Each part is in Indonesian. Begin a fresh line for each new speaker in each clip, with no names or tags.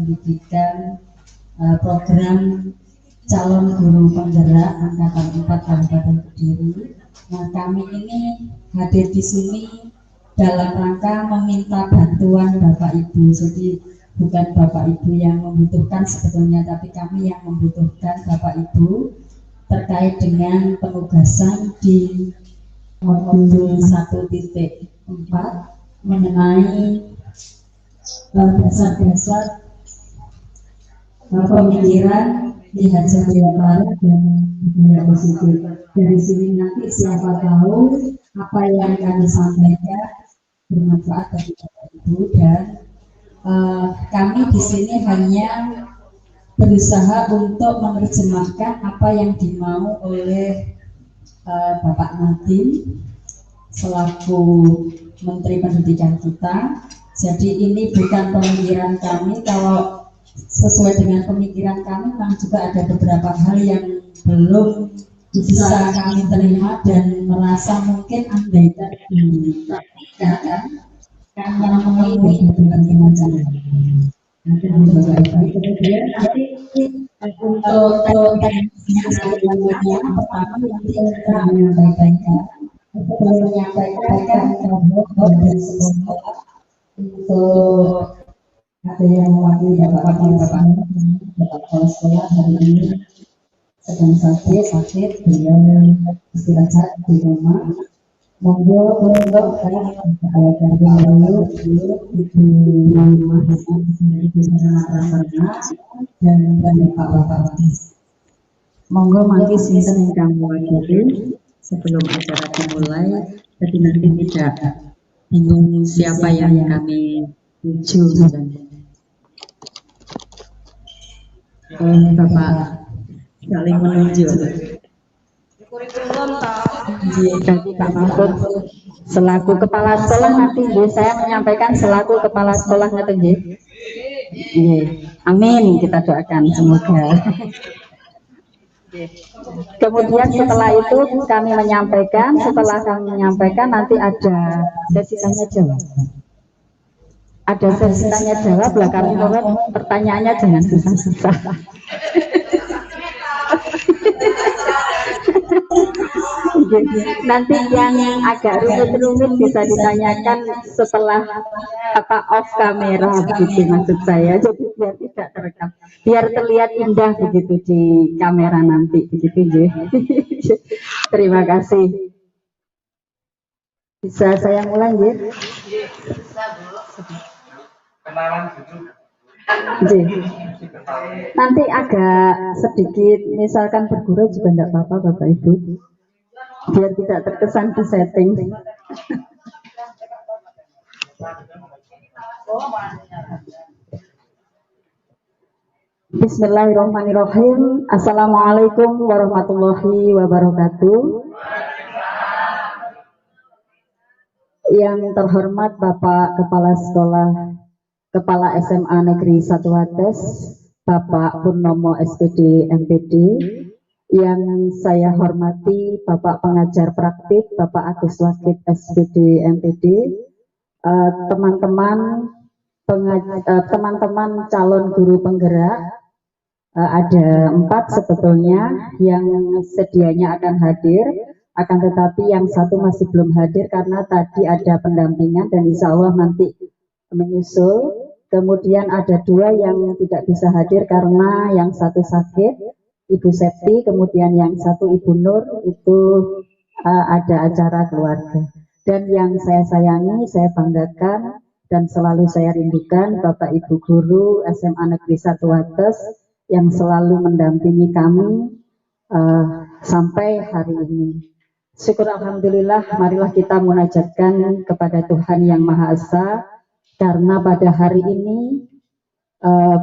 pendidikan program calon guru penggerak angkatan 4 Kabupaten Kediri. Nah, kami ini hadir di sini dalam rangka meminta bantuan Bapak Ibu. Jadi bukan Bapak Ibu yang membutuhkan sebetulnya, tapi kami yang membutuhkan Bapak Ibu terkait dengan penugasan di modul 1.4 mengenai dasar-dasar pemikiran dihajar Jawa dan budaya positif. Dari sini nanti siapa tahu apa yang kami sampaikan bermanfaat bagi Bapak Ibu, dan kami di sini hanya berusaha untuk menerjemahkan apa yang dimau oleh Bapak Nadiem selaku Menteri Pendidikan kita. Jadi ini bukan pemikiran kami. Kalau sesuai dengan pemikiran kami, memang juga ada beberapa hal yang belum bisa kami terima dan merasa mungkin andaikan dipraktikkan kami memenuhi berbagai macam. Kemudian nanti untuk teknisnya selanjutnya, pertama nanti kita menyampaikan dari sekolah untuk ada yang mewakili bapak kepala sekolah hari ini sedang sakit dengan istirahat di rumah. Monggo untuk dan bapak-bapak. Monggo mangke sinten ingkang mewakili sebelum acara dimulai, jadi nanti tidak bingung siapa yang kami tuju. Bapak saling menunjuk. Jadi Pak Mahfud selaku kepala sekolah nanti saya menyampaikan selaku kepala sekolah nanti. Amin, kita doakan semoga. Kemudian setelah itu kami menyampaikan, setelah kami menyampaikan nanti ada sesi tanya jawab. Ada sesi tanya jawab, kami mohon pertanyaannya jangan susah-susah. Nanti yang agak rumit-rumit bisa ditanyakan setelah off kamera, begitu maksud saya. Jadi biar tidak terekam, biar terlihat indah begitu di kamera nanti, begitu. Terima kasih. Bisa saya mulai, ya? Bisa, Bu. Kenalan gitu. Nanti agak sedikit, misalkan bergurau juga tidak apa-apa Bapak Ibu, biar tidak terkesan di setting. Bismillahirrahmanirrahim. Assalamualaikum warahmatullahi wabarakatuh. Yang terhormat Bapak Kepala Sekolah Kepala SMA Negeri 1 Wates, Bapak Purnomo SPD MPD, yang saya hormati Bapak Pengajar Praktik, Bapak Agus Wakit SPD MPD, teman-teman calon guru penggerak, ada 4 sebetulnya yang sedianya akan hadir, akan tetapi yang satu masih belum hadir karena tadi ada pendampingan dan insya Allah nanti menyusul. Kemudian ada 2 yang tidak bisa hadir karena yang satu sakit, Ibu Septi, kemudian yang satu Ibu Nur, itu ada acara keluarga. Dan yang saya sayangi, saya banggakan dan selalu saya rindukan Bapak Ibu Guru SMA Negeri 1 Wates yang selalu mendampingi kami sampai hari ini. Syukur Alhamdulillah, marilah kita munajatkan kepada Tuhan Yang Maha Esa, karena pada hari ini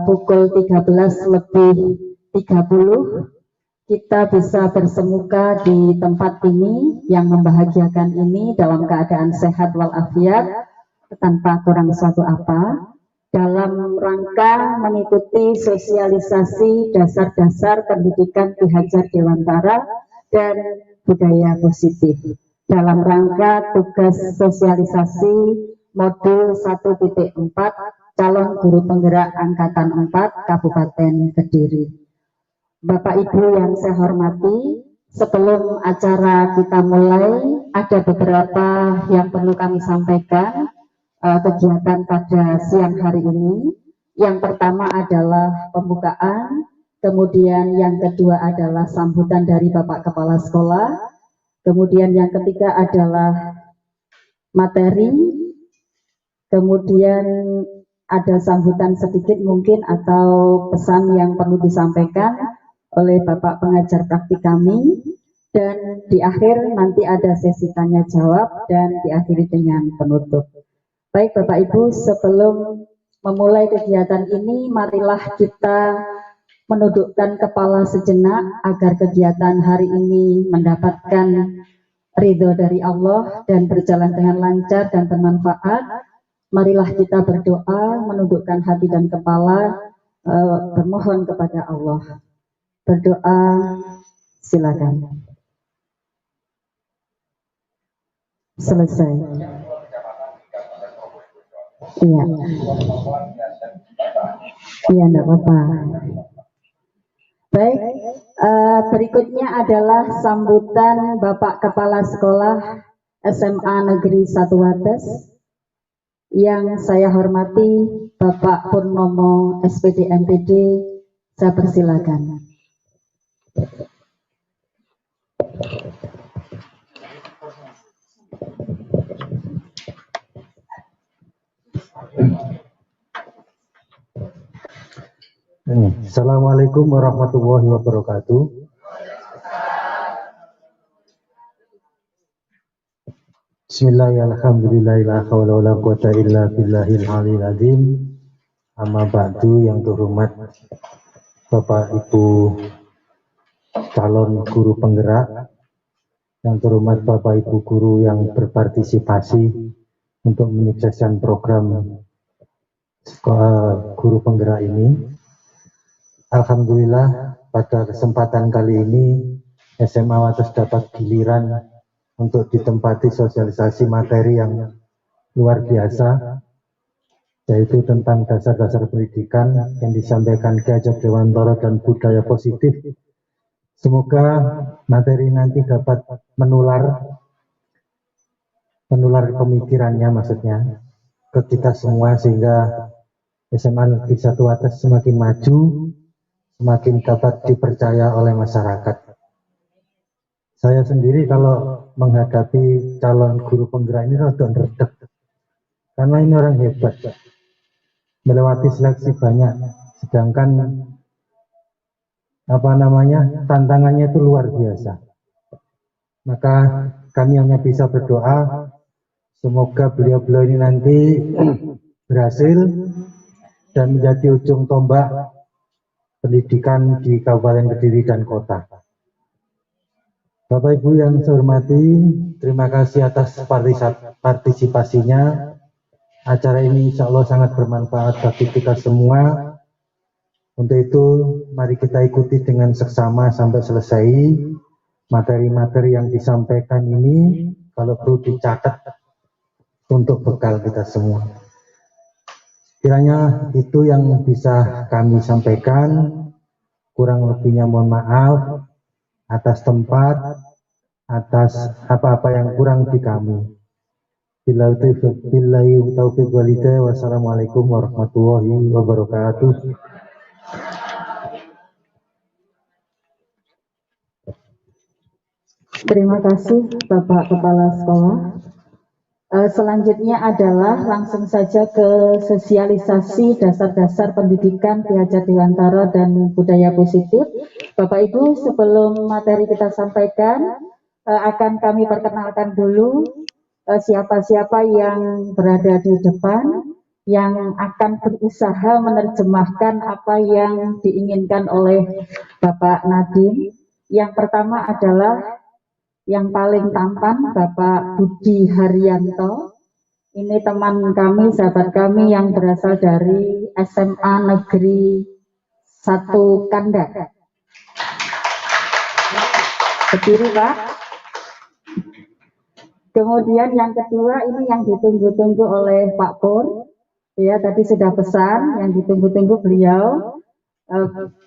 pukul 13:30 kita bisa bersemuka di tempat ini yang membahagiakan ini dalam keadaan sehat walafiat tanpa kurang suatu apa, dalam rangka mengikuti sosialisasi dasar-dasar pendidikan Ki Hajar Dewantara dan budaya positif dalam rangka tugas sosialisasi modul 1.4 calon guru penggerak angkatan 4 Kabupaten Kediri. Bapak Ibu yang saya hormati, sebelum acara kita mulai, ada beberapa yang perlu kami sampaikan kegiatan pada siang hari ini. Yang pertama adalah pembukaan, kemudian yang kedua adalah sambutan dari Bapak Kepala Sekolah, kemudian yang ketiga adalah materi, kemudian ada sambutan sedikit mungkin atau pesan yang perlu disampaikan oleh Bapak pengajar praktik kami, dan di akhir nanti ada sesi tanya jawab dan diakhiri dengan penutup. Baik Bapak Ibu, sebelum memulai kegiatan ini, marilah kita menundukkan kepala sejenak agar kegiatan hari ini mendapatkan ridho dari Allah dan berjalan dengan lancar dan bermanfaat. Marilah kita berdoa, menundukkan hati dan kepala, bermohon kepada Allah. Berdoa, silakan. Selesai. Iya. Iya, enggak apa-apa. Baik, berikutnya adalah sambutan Bapak Kepala Sekolah SMA Negeri 1 Wates. Yang saya hormati Bapak Purnomo SPD MPD, saya persilakan.
Assalamualaikum warahmatullahi wabarakatuh. Bismillahirrahmanirrahim. Amma ba'du, yang terhormat Bapak Ibu calon guru penggerak, yang terhormat Bapak Ibu guru yang berpartisipasi untuk menyukseskan program guru penggerak ini. Alhamdulillah pada kesempatan kali ini SMA Wates dapat giliran untuk ditempati sosialisasi materi yang luar biasa, yaitu tentang dasar-dasar pendidikan yang disampaikan Ki Hajar Dewantara dan budaya positif. Semoga materi nanti dapat menular pemikirannya, maksudnya ke kita semua, sehingga SMA Negeri 1 Wates semakin maju, semakin dapat dipercaya oleh masyarakat. Saya sendiri kalau menghadapi calon guru penggerak ini rada redek, karena ini orang hebat, melewati seleksi banyak, sedangkan tantangannya itu luar biasa. Maka kami hanya bisa berdoa semoga beliau-beliau ini nanti berhasil dan menjadi ujung tombak pendidikan di Kabupaten Kediri dan kota. Bapak Ibu yang saya hormati, terima kasih atas partisipasinya. Acara ini insya Allah sangat bermanfaat bagi kita semua. Untuk itu mari kita ikuti dengan seksama sampai selesai. Materi-materi yang disampaikan ini kalau perlu dicatat untuk bekal kita semua. Kiranya itu yang bisa kami sampaikan. Kurang lebihnya mohon maaf atas tempat, atas apa-apa yang kurang di kami. Billahi taufiq walhidayah. Wassalamualaikum warahmatullahi wabarakatuh.
Terima kasih Bapak Kepala Sekolah. Selanjutnya adalah langsung saja ke sosialisasi dasar-dasar pendidikan Ki Hajar Dewantara dan budaya positif. Bapak Ibu, sebelum materi kita sampaikan, akan kami perkenalkan dulu siapa-siapa yang berada di depan yang akan berusaha menerjemahkan apa yang diinginkan oleh Bapak Nadiem. Yang pertama adalah yang paling tampan, Bapak Budi Haryanto. Ini teman kami, sahabat kami yang berasal dari SMA Negeri 1 Kanda. Berdiri, Pak. Kemudian yang kedua, ini yang ditunggu-tunggu oleh Pak Pur. Ya, tadi sudah pesan yang ditunggu-tunggu beliau.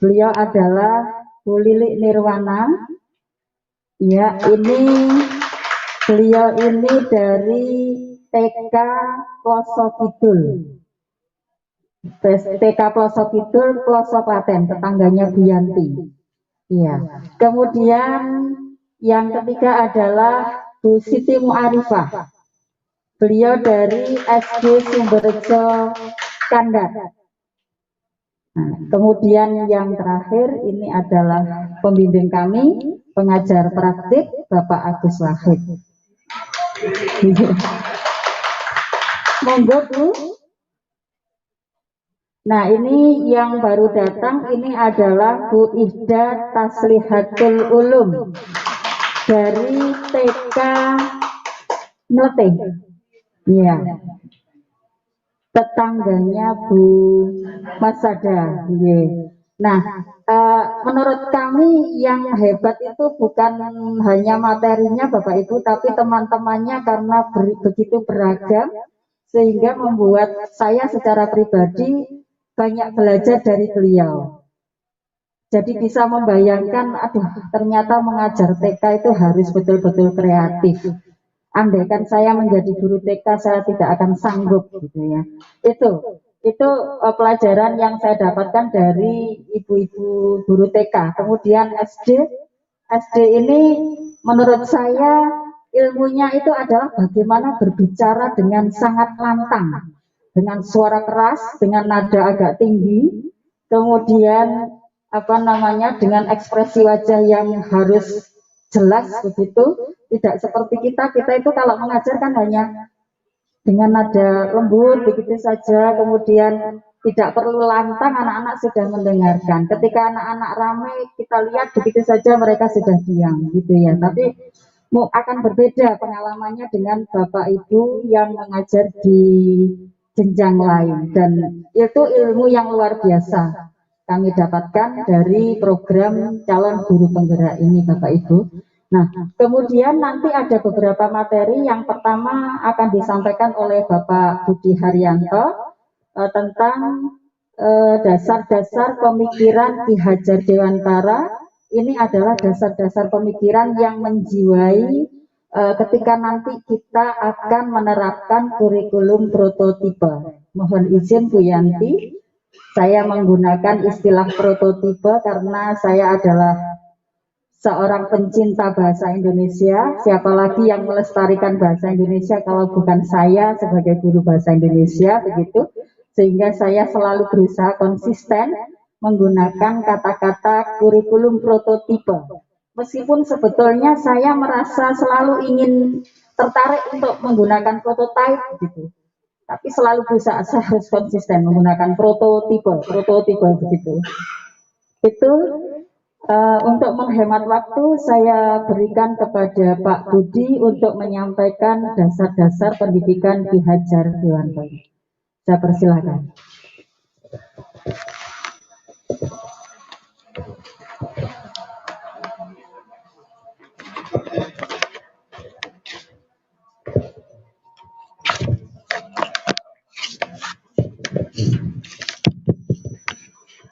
Beliau adalah Bu Lilik Nirwana. Ya, beliau ini dari TK Pelosok Kidul. TK Pelosok Kidul, Pelosok Klaten, tetangganya Bu Yanti. Iya. Kemudian yang ketiga adalah Bu Siti Mu'arifah. Beliau dari SD Sumberjo Kandat. Nah, kemudian yang terakhir ini adalah pembimbing kami, pengajar praktik Bapak Agus Wahid. Monggo Bu. Nah, ini yang baru datang ini adalah Bu Ihda Taslihatul Ulum dari TK Mletih. Iya. Tetangganya Bu Masada. Iya. Nah, menurut kami yang hebat itu bukan hanya materinya Bapak Ibu, tapi teman-temannya karena begitu beragam sehingga membuat saya secara pribadi banyak belajar dari beliau. Jadi bisa membayangkan, aduh ternyata mengajar TK itu harus betul-betul kreatif. Andaikan saya menjadi guru TK, saya tidak akan sanggup gitu ya. Itu pelajaran yang saya dapatkan dari ibu-ibu guru TK. Kemudian SD ini menurut saya ilmunya itu adalah bagaimana berbicara dengan sangat lantang, dengan suara keras, dengan nada agak tinggi, kemudian dengan ekspresi wajah yang harus jelas begitu, tidak seperti kita itu kalau mengajar kan hanya dengan nada lembut begitu saja, kemudian tidak perlu lantang, anak-anak sudah mendengarkan. Ketika anak-anak ramai kita lihat begitu saja mereka sudah diam gitu ya. Tapi akan berbeda pengalamannya dengan Bapak Ibu yang mengajar di jenjang lain, dan itu ilmu yang luar biasa kami dapatkan dari program calon guru penggerak ini Bapak Ibu. Nah, kemudian nanti ada beberapa materi. Yang pertama akan disampaikan oleh Bapak Budi Haryanto tentang dasar-dasar pemikiran Ki Hajar Dewantara. Ini adalah dasar-dasar pemikiran yang menjiwai ketika nanti kita akan menerapkan kurikulum prototipe. Mohon izin Bu Yanti, saya menggunakan istilah prototipe karena saya adalah seorang pencinta bahasa Indonesia. Siapa lagi yang melestarikan bahasa Indonesia kalau bukan saya sebagai guru bahasa Indonesia, begitu. Sehingga saya selalu berusaha konsisten menggunakan kata-kata kurikulum prototipe. Meskipun sebetulnya saya merasa selalu ingin tertarik untuk menggunakan prototype gitu. Tapi selalu berusaha saya harus konsisten menggunakan prototipe begitu. Itu untuk menghemat waktu saya berikan kepada Pak Budi untuk menyampaikan dasar-dasar pendidikan Ki Hajar Dewantara. Saya persilakan.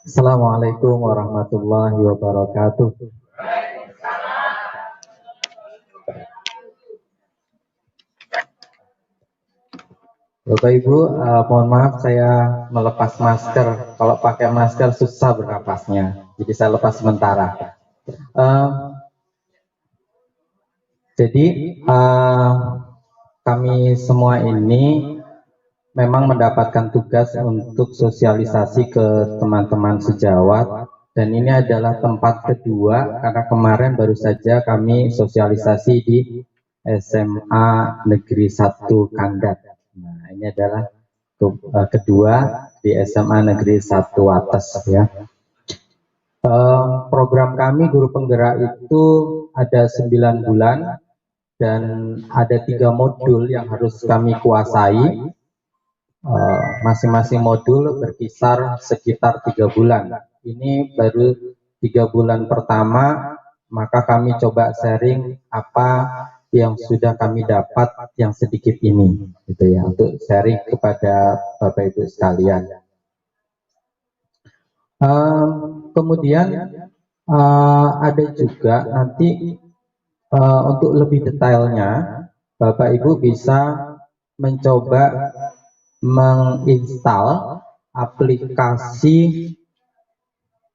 Assalamualaikum warahmatullahi wabarakatuh. Bapak Ibu, mohon maaf saya melepas masker. Kalau pakai masker susah bernapasnya, jadi saya lepas sementara. Kami semua ini memang mendapatkan tugas untuk sosialisasi ke teman-teman sejawat, dan ini adalah tempat kedua karena kemarin baru saja kami sosialisasi di SMA Negeri 1 Kandat. Nah, ini adalah kedua di SMA Negeri 1 Wates ya. Program kami guru penggerak itu ada 9 bulan dan ada 3 modul yang harus kami kuasai. Masing-masing modul berkisar sekitar 3 bulan. Ini baru 3 bulan pertama, maka kami coba sharing apa
yang sudah kami dapat yang sedikit ini, gitu ya, untuk sharing kepada Bapak Ibu sekalian. Kemudian ada juga nanti untuk lebih detailnya Bapak Ibu bisa mencoba menginstal aplikasi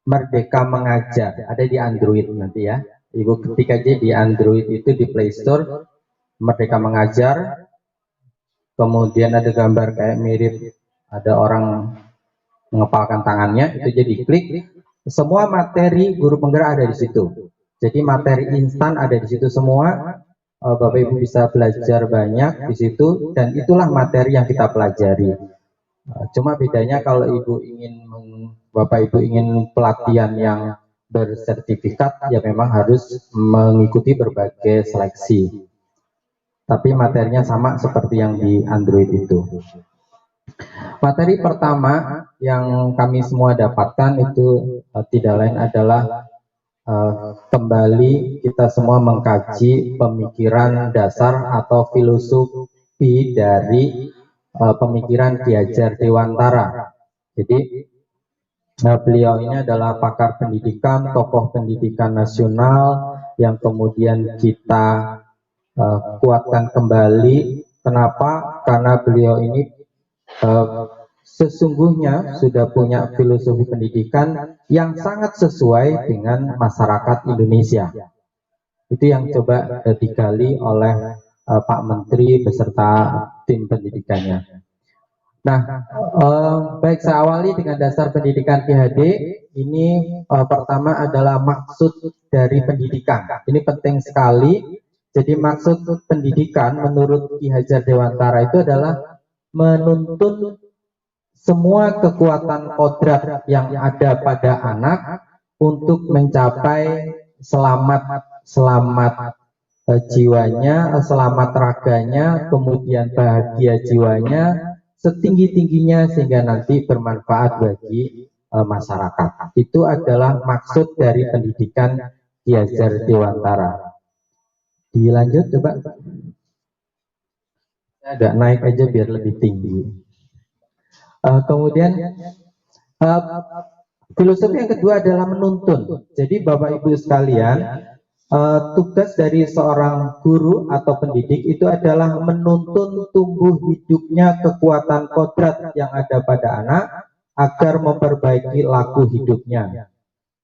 Merdeka Mengajar, ada di Android nanti ya. Ibu ketik aja di Android itu di Play Store Merdeka Mengajar, kemudian ada gambar kayak mirip ada orang mengepalkan tangannya, itu jadi klik. Semua materi guru penggerak ada di situ. Jadi materi instan ada di situ semua. Bapak Ibu bisa belajar banyak di situ, dan itulah materi yang kita pelajari. Cuma bedanya kalau Bapak Ibu ingin pelatihan yang bersertifikat, ya memang harus mengikuti berbagai seleksi. Tapi materinya sama seperti yang di Android itu. Materi pertama yang kami semua dapatkan itu tidak lain adalah kembali kita semua mengkaji pemikiran dasar atau filosofi dari pemikiran Ki Hajar Dewantara. Jadi beliau ini adalah pakar pendidikan, tokoh pendidikan nasional yang kemudian kita kuatkan kembali. Kenapa? Karena beliau ini sesungguhnya sudah punya filosofi pendidikan yang sangat sesuai dengan masyarakat Indonesia. Itu yang coba digali oleh Pak Menteri beserta tim pendidikannya. Nah, baik saya awali dengan dasar pendidikan PhD. Ini pertama adalah maksud dari pendidikan. Ini penting sekali. Jadi maksud pendidikan menurut Ki Hajar Dewantara itu adalah menuntun semua kekuatan kodrat yang ada pada anak untuk mencapai selamat jiwanya, selamat raganya, kemudian bahagia jiwanya, setinggi-tingginya sehingga nanti bermanfaat bagi masyarakat. Itu adalah maksud dari pendidikan Ki Hajar Dewantara. Dilanjut coba. Agak naik aja biar lebih tinggi. Kemudian filosofi yang kedua adalah menuntun. Jadi Bapak Ibu sekalian, tugas dari seorang guru atau pendidik itu adalah menuntun tumbuh hidupnya kekuatan kodrat yang ada pada anak agar memperbaiki laku hidupnya.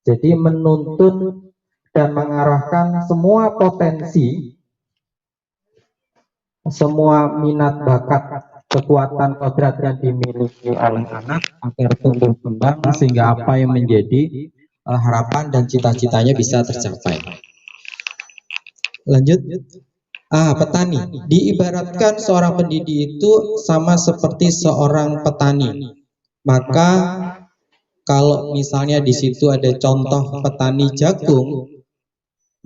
Jadi menuntun dan mengarahkan semua potensi, semua minat bakat, kekuatan kodrat yang dimiliki oleh anak agar tumbuh kembang sehingga apa yang menjadi harapan dan cita-citanya bisa tercapai. Lanjut. Petani. Diibaratkan seorang pendidik itu sama seperti seorang petani. Maka kalau misalnya di situ ada contoh petani jagung,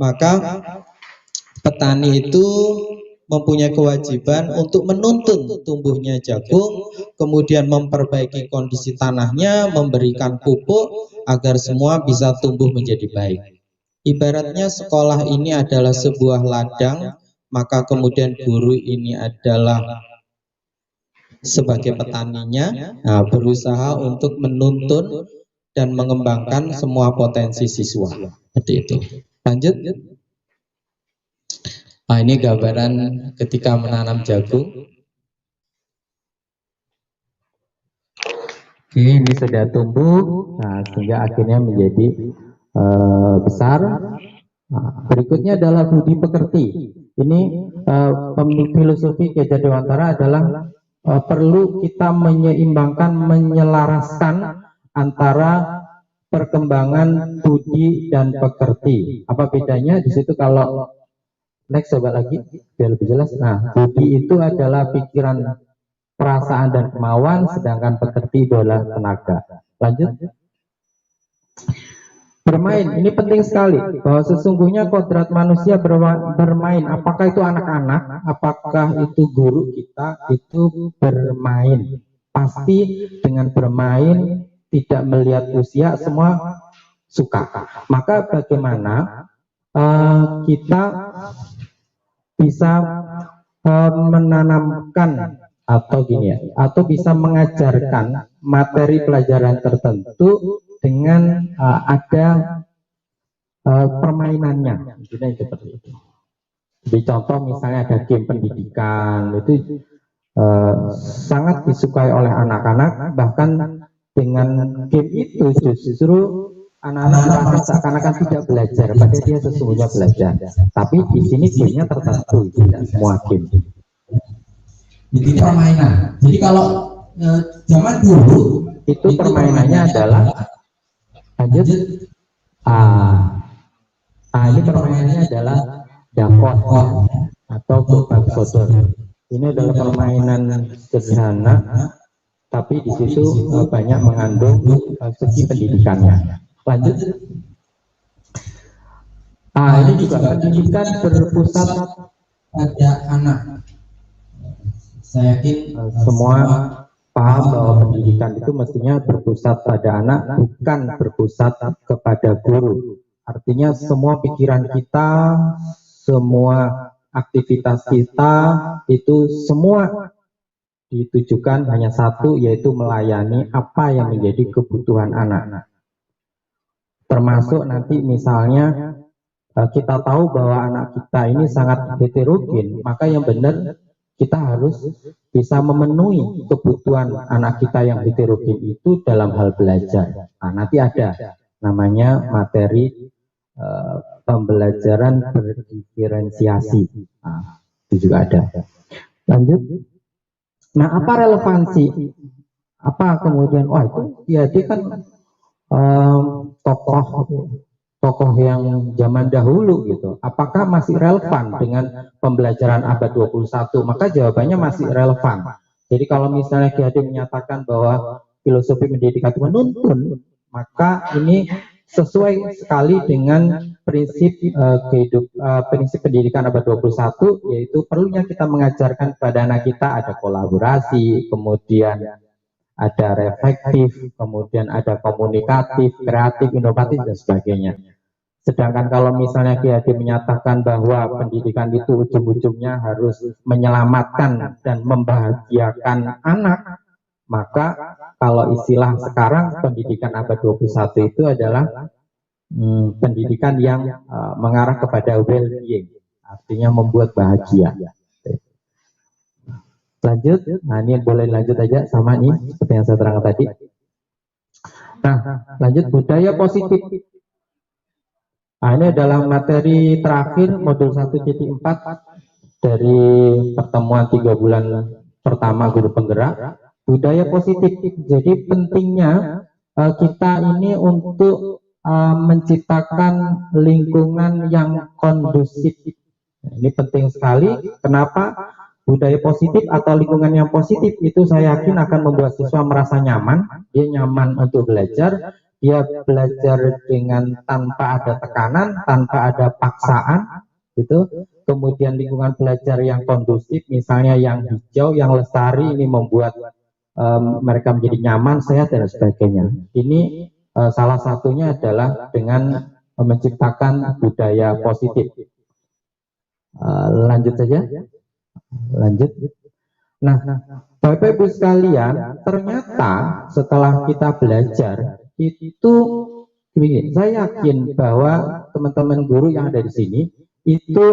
maka petani itu mempunyai kewajiban untuk menuntun tumbuhnya jagung, kemudian memperbaiki kondisi tanahnya, memberikan pupuk agar semua bisa tumbuh menjadi baik. Ibaratnya sekolah ini adalah sebuah ladang, maka kemudian guru ini adalah sebagai petaninya, berusaha untuk menuntun dan mengembangkan semua potensi siswa. Seperti itu. Lanjut. Ini gambaran ketika menanam jagung. Oke, ini sudah tumbuh, sehingga akhirnya menjadi besar. Berikutnya adalah budi pekerti. Ini filosofi Ki Hajar Dewantara adalah perlu kita menyeimbangkan, menyelaraskan antara perkembangan budi dan pekerti. Apa bedanya di situ? Kalau next coba lagi biar lebih jelas. Nah, budi itu adalah pikiran, perasaan dan kemauan, sedangkan pekerti adalah tenaga. Lanjut. Bermain, ini penting sekali bahwa sesungguhnya kodrat manusia bermain. Apakah itu anak-anak, apakah itu guru kita, itu bermain. Pasti dengan bermain, tidak melihat usia, semua suka. Maka bagaimana kita bisa menanamkan atau gini ya, atau bisa mengajarkan materi pelajaran tertentu dengan ada permainannya, misalnya seperti itu. Di contoh misalnya ada game pendidikan, itu sangat disukai oleh anak-anak, bahkan dengan game itu justru anak-anak merasa seakan-akan tidak belajar, padahal dia sesungguhnya belajar. Tapi di sini gamenya tertentu, tidak semua game.
Jadi permainan. Jadi kalau zaman dulu
itu permainannya adalah lanjut. Ini permainannya adalah dakot atau gobak sodor. Ini adalah permainan sederhana, tapi di situ banyak mengandung segi pendidikannya. Lanjut. Ini juga pendidikan berpusat
pada anak. Saya yakin
semua paham bahwa pendidikan itu mestinya berpusat pada anak, bukan berpusat kepada guru. Artinya semua pikiran kita, semua aktivitas kita itu semua ditujukan hanya satu, yaitu melayani apa yang menjadi kebutuhan anak. Termasuk nanti misalnya kita tahu bahwa anak kita ini sangat heterogen, maka yang benar kita harus bisa memenuhi kebutuhan anak kita yang heterogen itu dalam hal belajar. Nanti ada namanya materi pembelajaran berdiferensiasi. Itu juga ada. Lanjut. Nah, apa relevansi? Apa kemudian? Wah, itu dia kan tokoh yang zaman dahulu gitu. Apakah masih relevan dengan pembelajaran abad 21? Maka jawabannya masih relevan. Jadi kalau misalnya Ki Hadim menyatakan bahwa filosofi pendidikan itu menuntun, maka ini sesuai sekali dengan prinsip prinsip pendidikan abad 21, yaitu perlunya kita mengajarkan kepada anak kita ada kolaborasi, kemudian ada reflektif, kemudian ada komunikatif, kreatif, inovatif, dan sebagainya. Sedangkan kalau misalnya Ki Hadim menyatakan bahwa pendidikan itu ujung-ujungnya harus menyelamatkan dan membahagiakan anak, maka kalau istilah sekarang pendidikan abad 21 itu adalah pendidikan yang mengarah kepada well-being, artinya membuat bahagia. Lanjut, nah ini boleh lanjut aja sama nih seperti yang saya terangkan tadi. Nah, lanjut budaya positif. Nah, ini adalah materi terakhir modul 1.4 dari pertemuan 3 bulan pertama guru penggerak, budaya positif. Jadi pentingnya kita ini untuk menciptakan lingkungan yang kondusif. Ini penting sekali. Kenapa? Budaya positif atau lingkungan yang positif itu saya yakin akan membuat siswa merasa nyaman, dia nyaman untuk belajar, dia belajar dengan tanpa ada tekanan, tanpa ada paksaan, gitu. Kemudian lingkungan belajar yang kondusif, misalnya yang hijau, yang lestari, ini membuat mereka menjadi nyaman, sehat dan sebagainya. Ini salah satunya adalah dengan menciptakan budaya positif. Lanjut saja. Lanjut. Nah, Bapak Ibu sekalian, ternyata setelah kita belajar itu, saya yakin bahwa teman-teman guru yang ada di sini itu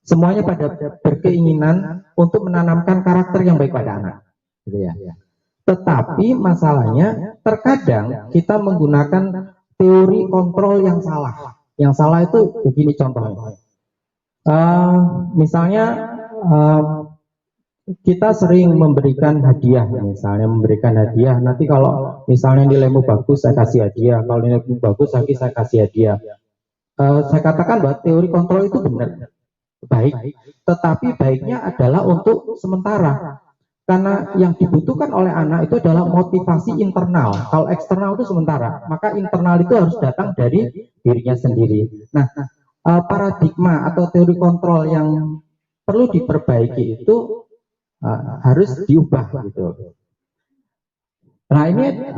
semuanya pada berkeinginan untuk menanamkan karakter yang baik pada anak, gitu ya. Tetapi masalahnya terkadang kita menggunakan teori kontrol yang salah. Yang salah itu begini contohnya. Misalnya kita sering memberikan hadiah, misalnya memberikan hadiah, nanti kalau misalnya nilaimu bagus saya kasih hadiah, kalau nilaimu bagus lagi saya kasih hadiah. Saya katakan bahwa teori kontrol itu benar, baik, tetapi baiknya adalah untuk sementara, karena yang dibutuhkan oleh anak itu adalah motivasi internal. Kalau eksternal itu sementara, maka internal itu harus datang dari dirinya sendiri. Nah, paradigma atau teori kontrol yang perlu diperbaiki itu harus diubah gitu. Nah, ini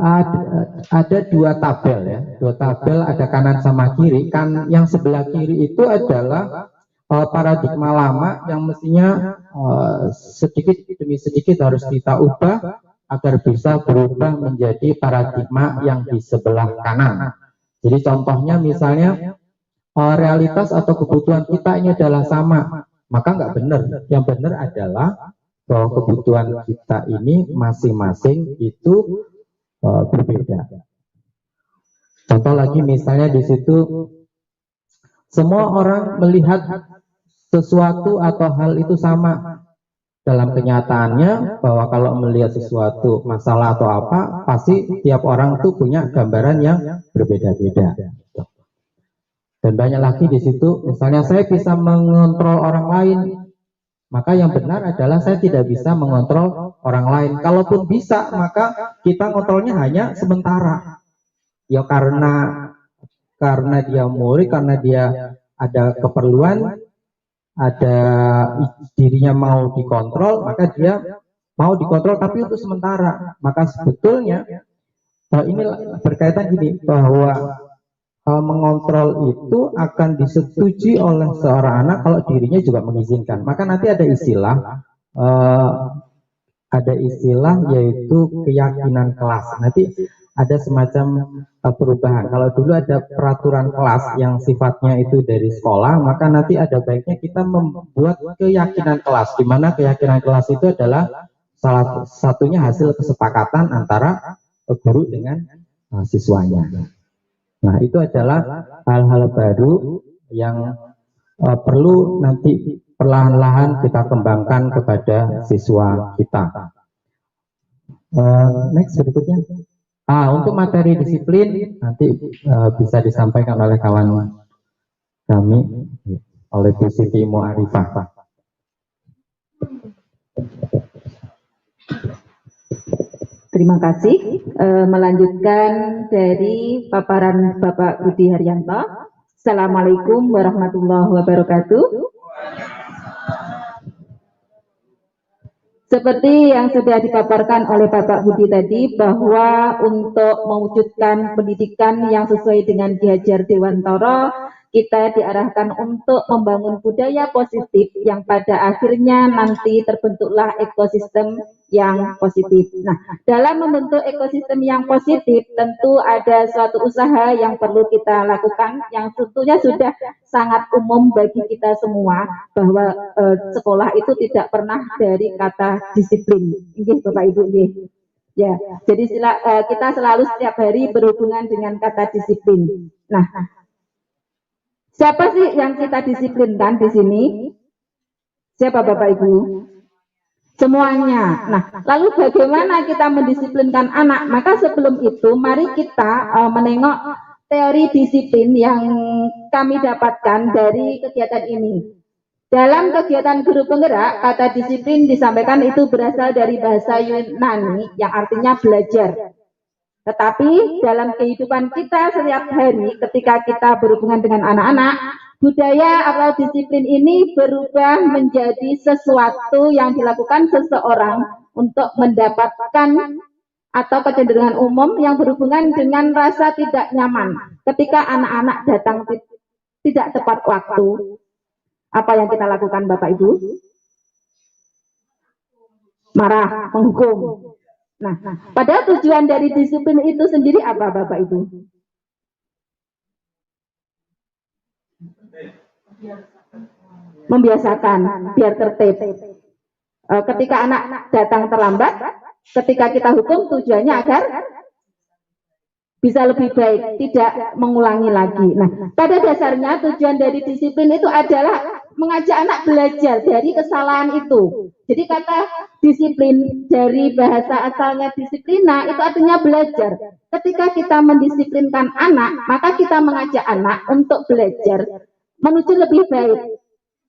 ada dua tabel ya, dua tabel, ada kanan sama kiri. Kan yang sebelah kiri itu adalah paradigma lama yang mestinya sedikit demi sedikit harus kita ubah agar bisa berubah menjadi paradigma yang di sebelah kanan. Jadi contohnya misalnya realitas atau kebutuhan kita ini adalah sama, maka nggak benar. Yang benar adalah bahwa kebutuhan kita ini masing-masing itu berbeda. Contoh lagi misalnya di situ semua orang melihat sesuatu atau hal itu sama. Dalam kenyataannya bahwa kalau melihat sesuatu masalah atau apa, pasti tiap orang tuh punya gambaran yang berbeda-beda. Dan banyak lagi di situ, misalnya saya bisa mengontrol orang lain, maka yang benar adalah saya tidak bisa mengontrol orang lain. Kalaupun bisa, maka kita kontrolnya hanya sementara. Ya karena dia murid, karena dia ada keperluan, ada dirinya mau dikontrol, maka dia mau dikontrol tapi untuk sementara. Maka sebetulnya ini berkaitan gini, bahwa mengontrol itu akan disetujui oleh seorang anak kalau dirinya juga mengizinkan. Maka nanti ada istilah yaitu keyakinan kelas. Nanti ada semacam perubahan. Kalau dulu ada peraturan kelas yang sifatnya itu dari sekolah, maka nanti ada baiknya kita membuat keyakinan kelas, di mana keyakinan kelas itu adalah salah satunya hasil kesepakatan antara guru dengan siswanya. Nah, itu adalah hal-hal baru yang perlu nanti perlahan-lahan kita kembangkan kepada siswa kita. Next berikutnya. Untuk materi disiplin nanti bisa disampaikan oleh kawan kami, oleh Bu Siti Mu'arifah.
Terima kasih. Melanjutkan dari paparan Bapak Budi Haryanto. Assalamualaikum warahmatullahi wabarakatuh. Seperti yang sudah dipaparkan oleh Bapak Budi tadi, bahwa untuk mewujudkan pendidikan yang sesuai dengan Ki Hajar Dewantara, kita diarahkan untuk membangun budaya positif yang pada akhirnya nanti terbentuklah ekosistem yang positif. Nah, dalam membentuk ekosistem yang positif, tentu ada suatu usaha yang perlu kita lakukan, yang tentunya sudah sangat umum bagi kita semua, bahwa sekolah itu tidak pernah dari kata disiplin. Ini Bapak Ibu, ya. Jadi kita selalu setiap hari berhubungan dengan kata disiplin. Nah, siapa sih yang kita disiplinkan di sini? Siapa Bapak Ibu? Semuanya. Nah, lalu bagaimana kita mendisiplinkan anak? Maka sebelum itu, mari kita menengok teori disiplin yang kami dapatkan dari kegiatan ini. Dalam kegiatan guru penggerak, kata disiplin disampaikan itu berasal dari bahasa Yunani yang artinya belajar. Tetapi dalam kehidupan kita setiap hari ketika kita berhubungan dengan anak-anak, budaya atau disiplin ini berubah menjadi sesuatu yang dilakukan seseorang untuk mendapatkan atau kecenderungan umum yang berhubungan dengan rasa tidak nyaman. Ketika anak-anak datang tidak tepat waktu, apa yang kita lakukan Bapak Ibu? Marah, menghukum. Nah, padahal tujuan dari disiplin itu sendiri apa Bapak Ibu? Membiasakan, biar tertib. Ketika anak datang terlambat, ketika kita hukum tujuannya agar bisa lebih baik, tidak mengulangi lagi. Nah, pada dasarnya tujuan dari disiplin itu adalah mengajak anak belajar dari kesalahan itu. Jadi kata disiplin dari bahasa asalnya disiplina itu artinya belajar. Ketika kita mendisiplinkan anak, maka kita mengajak anak untuk belajar menuju lebih baik.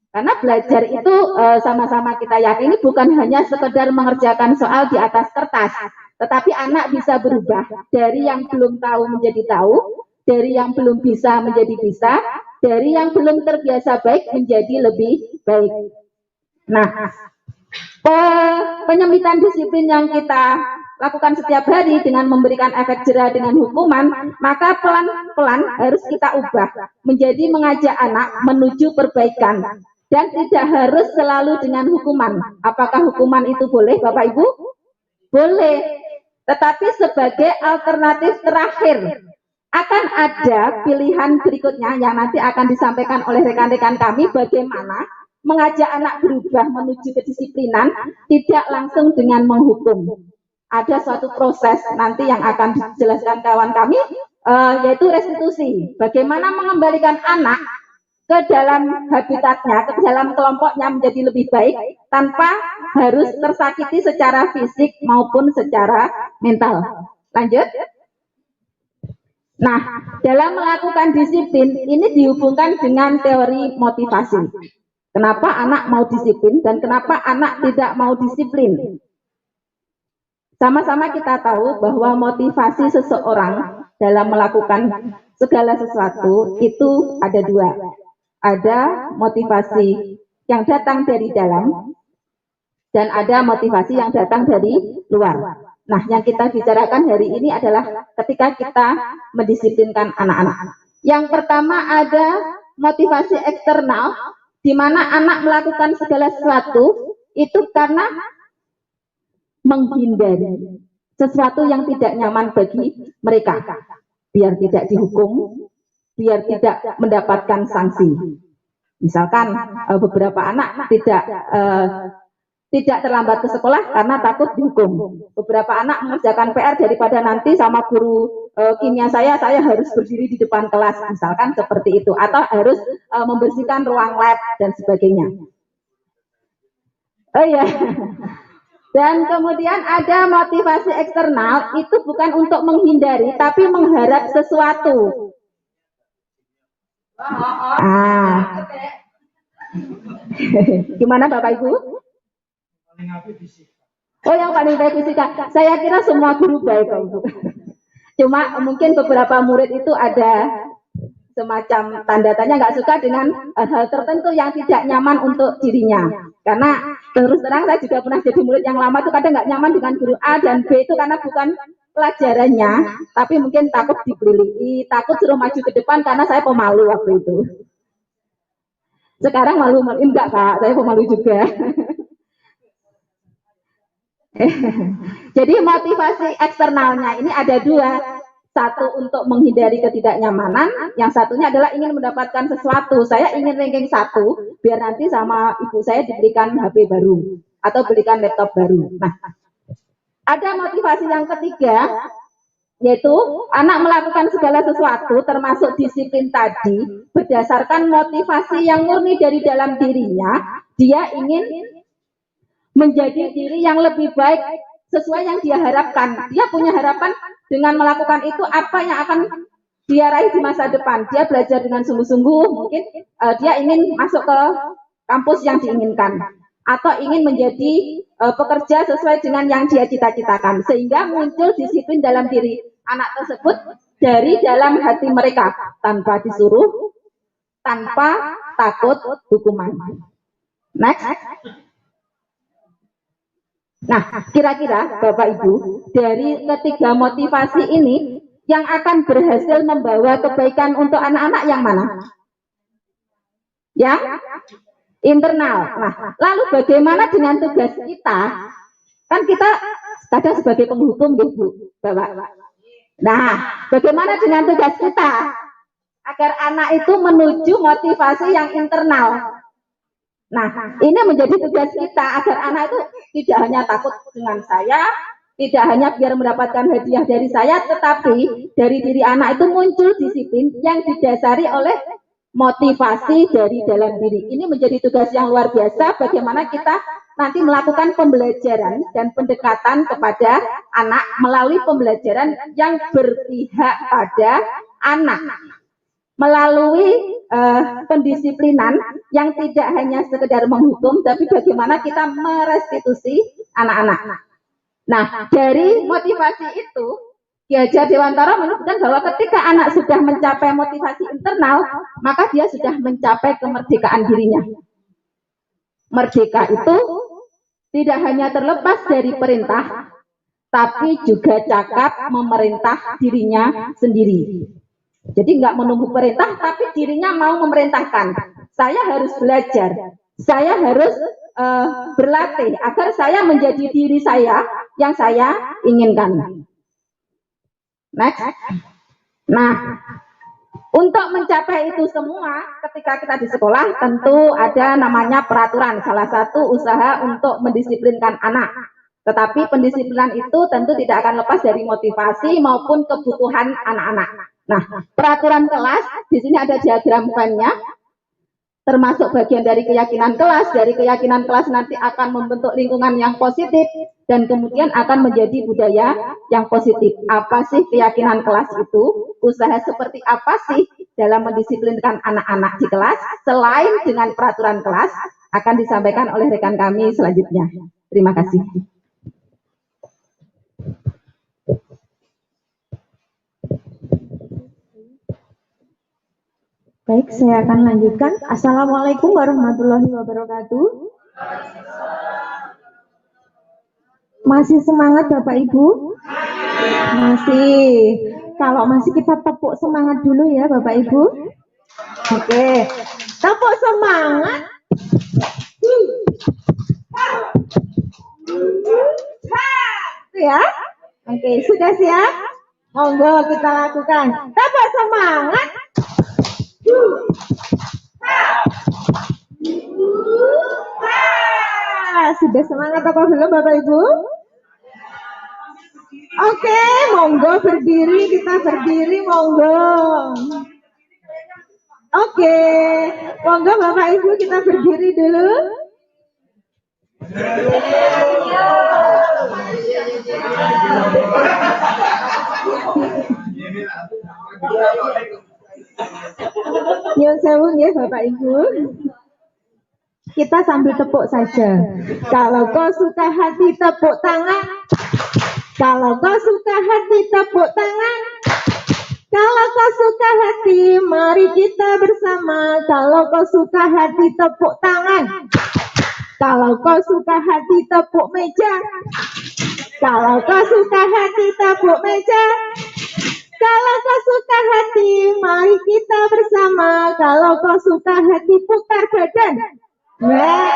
Karena belajar itu sama-sama kita yakini bukan hanya sekedar mengerjakan soal di atas kertas, tetapi anak bisa berubah dari yang belum tahu menjadi tahu, dari yang belum bisa menjadi bisa, dari yang belum terbiasa baik menjadi lebih baik. Nah, penyempitan disiplin yang kita lakukan setiap hari dengan memberikan efek jera dengan hukuman, maka pelan-pelan harus kita ubah menjadi mengajak anak menuju perbaikan.
Dan tidak harus selalu dengan hukuman. Apakah hukuman itu boleh, Bapak Ibu? Boleh. Tetapi sebagai alternatif terakhir, akan ada pilihan berikutnya yang nanti akan disampaikan oleh rekan-rekan kami bagaimana mengajak anak berubah menuju kedisiplinan tidak langsung dengan menghukum. Ada suatu proses nanti yang akan dijelaskan kawan kami, yaitu restitusi. Bagaimana mengembalikan anak ke dalam habitatnya, ke dalam kelompoknya menjadi lebih baik tanpa harus tersakiti secara fisik maupun secara mental. Lanjut. Nah, dalam melakukan disiplin ini dihubungkan dengan teori motivasi. Kenapa anak mau disiplin dan kenapa anak tidak mau disiplin? Sama-sama kita tahu bahwa motivasi seseorang dalam melakukan segala sesuatu itu ada dua. Ada motivasi yang datang dari dalam dan ada motivasi yang datang dari luar. Nah, yang kita bicarakan hari ini adalah ketika kita mendisiplinkan anak-anak. Yang pertama ada motivasi eksternal, di mana anak melakukan segala sesuatu itu karena menghindari sesuatu yang tidak nyaman bagi mereka, biar tidak dihukum, biar tidak mendapatkan sanksi. Misalkan beberapa anak tidak terlambat ke sekolah karena takut dihukum. Beberapa anak mengerjakan PR daripada nanti sama guru kimia saya harus berdiri di depan kelas, misalkan seperti itu, atau harus membersihkan ruang lab dan sebagainya. Oh ya. Dan kemudian ada motivasi eksternal, itu bukan untuk menghindari tapi mengharap sesuatu. Gimana Bapak Ibu? Oh, yang paling baik fisika. Saya kira semua guru baik, Ibu. Cuma mungkin beberapa murid itu ada semacam tanda tanya, nggak suka dengan hal tertentu yang tidak nyaman untuk dirinya. Karena terus terang saya juga pernah jadi murid yang lama itu kadang nggak nyaman dengan guru A dan B itu karena bukan pelajarannya, tapi mungkin takut dibeli, takut suruh maju ke depan karena saya pemalu waktu itu. Sekarang malu-malu, enggak Kak, saya pemalu juga. Jadi motivasi eksternalnya ini ada dua. Satu untuk menghindari ketidaknyamanan, yang satunya adalah ingin mendapatkan sesuatu. Saya ingin ranking 1, biar nanti sama ibu saya diberikan HP baru atau belikan laptop baru. Nah, ada motivasi yang ketiga, yaitu anak melakukan segala sesuatu termasuk disiplin tadi berdasarkan motivasi yang murni dari dalam dirinya. Dia ingin menjadi diri yang lebih baik sesuai yang dia harapkan. Dia punya harapan dengan melakukan itu apa yang akan dia raih di masa depan. Dia belajar dengan sungguh-sungguh, mungkin dia ingin masuk ke kampus yang diinginkan atau ingin menjadi pekerja sesuai dengan yang dia cita-citakan, sehingga muncul disiplin dalam diri anak tersebut dari dalam hati mereka tanpa disuruh, tanpa takut hukuman. Next. Nah, kira-kira Bapak Ibu, dari ketiga motivasi ini yang akan berhasil membawa kebaikan untuk anak-anak yang mana? Yang internal. Nah, lalu bagaimana dengan tugas kita? Kan kita kadang sebagai penghukum, Bu, Bapak. Nah, bagaimana dengan tugas kita agar anak itu menuju motivasi yang internal? Nah, ini menjadi tugas kita agar anak itu tidak hanya takut dengan saya, tidak hanya biar mendapatkan hadiah dari saya, tetapi dari diri anak itu muncul disiplin yang didasari oleh motivasi dari dalam diri. Ini menjadi tugas yang luar biasa bagaimana kita nanti melakukan pembelajaran dan pendekatan kepada anak melalui pembelajaran yang berpihak pada anak. Melalui pendisiplinan yang tidak hanya sekedar menghukum, tapi bagaimana kita merestitusi anak-anak. Nah, dari motivasi itu, Ki Hajar Dewantara menunjukkan bahwa ketika anak sudah mencapai motivasi internal, maka dia sudah mencapai kemerdekaan dirinya. Merdeka itu tidak hanya terlepas dari perintah, tapi juga cakap memerintah dirinya sendiri. Jadi nggak menunggu perintah, tapi dirinya mau memerintahkan. saya harus belajar, saya harus berlatih agar saya menjadi diri saya yang saya inginkan. Next. Nah, untuk mencapai itu semua, ketika kita di sekolah tentu ada namanya peraturan, salah satu usaha untuk mendisiplinkan anak. Tetapi pendisiplinan itu tentu tidak akan lepas dari motivasi maupun kebutuhan anak-anak. Nah, peraturan kelas, di sini ada diagram Venn-nya, termasuk bagian dari keyakinan kelas. Dari keyakinan kelas nanti akan membentuk lingkungan yang positif dan kemudian akan menjadi budaya yang positif. Apa sih keyakinan kelas itu? Usaha seperti apa sih dalam mendisiplinkan anak-anak di kelas? Selain dengan peraturan kelas, akan disampaikan oleh rekan kami selanjutnya. Terima kasih.
Baik, saya akan lanjutkan. Assalamualaikum warahmatullahi wabarakatuh. Masih semangat Bapak Ibu? Masih. Kalau masih kita tepuk semangat dulu ya Bapak Ibu. Oke, tepuk semangat. Ya, oke, sudah siap? Monggo kita lakukan. Tepuk semangat. Sudah semangat apa belum Bapak Ibu? Oke, monggo berdiri, kita berdiri, monggo. Oke, monggo Bapak Ibu kita berdiri dulu. Nyun sewu ya Bapak Ibu. Kita sambil tepuk saja. Kalau kau suka hati tepuk tangan. Kalau kau suka hati tepuk tangan. Kalau kau suka hati mari kita bersama. Kalau kau suka hati tepuk tangan. Kalau kau suka hati tepuk meja. Kalau kau suka hati tepuk meja. Kalau kau suka hati, mari kita bersama. Kalau kau suka hati, putar badan. Nah.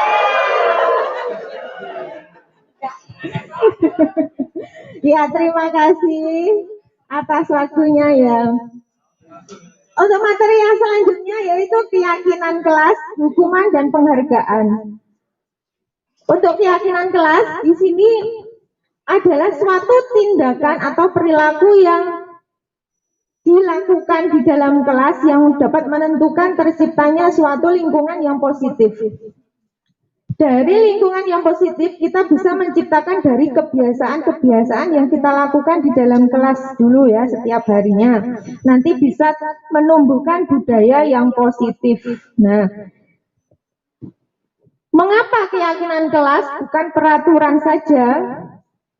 Ya, terima kasih atas waktunya ya. Untuk materi yang selanjutnya yaitu keyakinan kelas, hukuman dan penghargaan. Untuk keyakinan kelas di sini adalah suatu tindakan atau perilaku yang dilakukan di dalam kelas yang dapat menentukan terciptanya suatu lingkungan yang positif. Dari lingkungan yang positif kita bisa menciptakan dari kebiasaan-kebiasaan yang kita lakukan di dalam kelas dulu ya setiap harinya. Nanti bisa menumbuhkan budaya yang positif. Nah, mengapa keyakinan kelas bukan peraturan saja?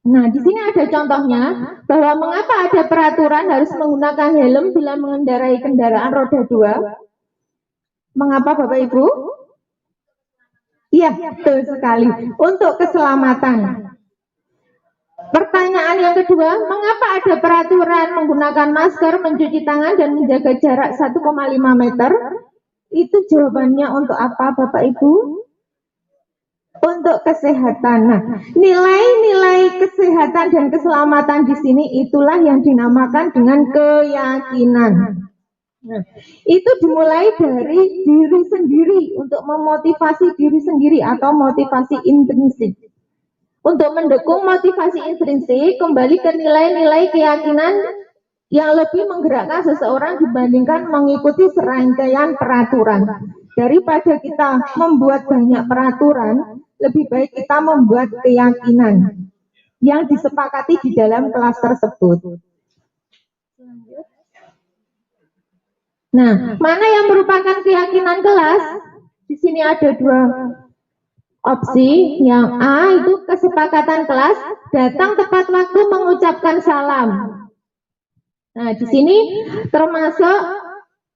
Nah, di sini ada contohnya bahwa mengapa ada peraturan harus menggunakan helm bila mengendarai kendaraan roda 2? Mengapa Bapak Ibu? Iya, betul sekali. Untuk keselamatan. Pertanyaan yang kedua, mengapa ada peraturan menggunakan masker, mencuci tangan, dan menjaga jarak 1,5 meter? Itu jawabannya untuk apa Bapak Ibu? Untuk kesehatan. Nah, nilai-nilai kesehatan dan keselamatan di sini itulah yang dinamakan dengan keyakinan. Nah, itu dimulai dari diri sendiri untuk memotivasi diri sendiri atau motivasi intrinsik. Untuk mendukung motivasi intrinsik, kembali ke nilai-nilai keyakinan yang lebih menggerakkan seseorang dibandingkan mengikuti serangkaian peraturan. Daripada kita membuat banyak peraturan, lebih baik kita membuat keyakinan yang disepakati di dalam kelas tersebut. Nah, mana yang merupakan keyakinan kelas? Di sini ada dua opsi. Yang A itu kesepakatan kelas, datang tepat waktu mengucapkan salam. Nah, di sini termasuk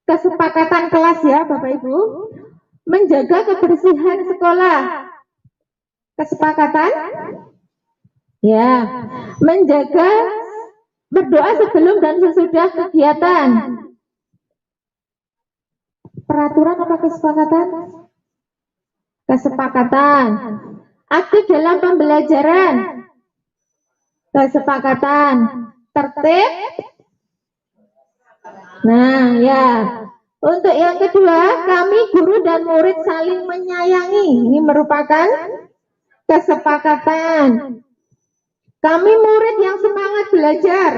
kesepakatan kelas ya Bapak Ibu, menjaga kebersihan sekolah. Kesepakatan? Ya, menjaga berdoa sebelum dan sesudah kegiatan. Peraturan apa kesepakatan? Kesepakatan. Aktif dalam pembelajaran. Kesepakatan. Tertib. Nah, ya. Untuk yang kedua, kami guru dan murid saling menyayangi. Ini merupakan kesepakatan. Kami murid yang semangat belajar.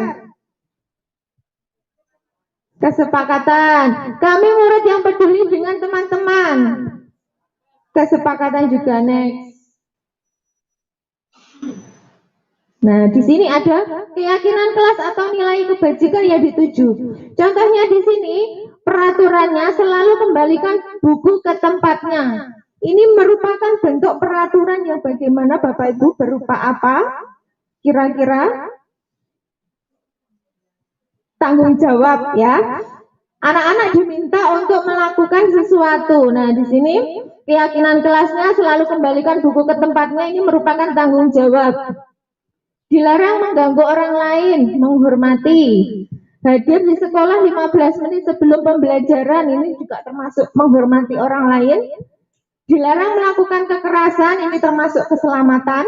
Kesepakatan. Kami murid yang peduli dengan teman-teman. Kesepakatan juga, next. Nah, di sini ada keyakinan kelas atau nilai kebajikan yang dituju. Contohnya di sini, peraturannya selalu kembalikan buku ke tempatnya. Ini merupakan bentuk peraturan yang bagaimana Bapak Ibu, berupa apa? Kira-kira tanggung jawab ya. Anak-anak diminta untuk melakukan sesuatu. Nah, di sini keyakinan kelasnya selalu kembalikan buku ke tempatnya. Ini merupakan tanggung jawab. Dilarang mengganggu orang lain, menghormati. Hadir di sekolah 15 menit sebelum pembelajaran, ini juga termasuk menghormati orang lain. Dilarang melakukan kekerasan, ini termasuk keselamatan.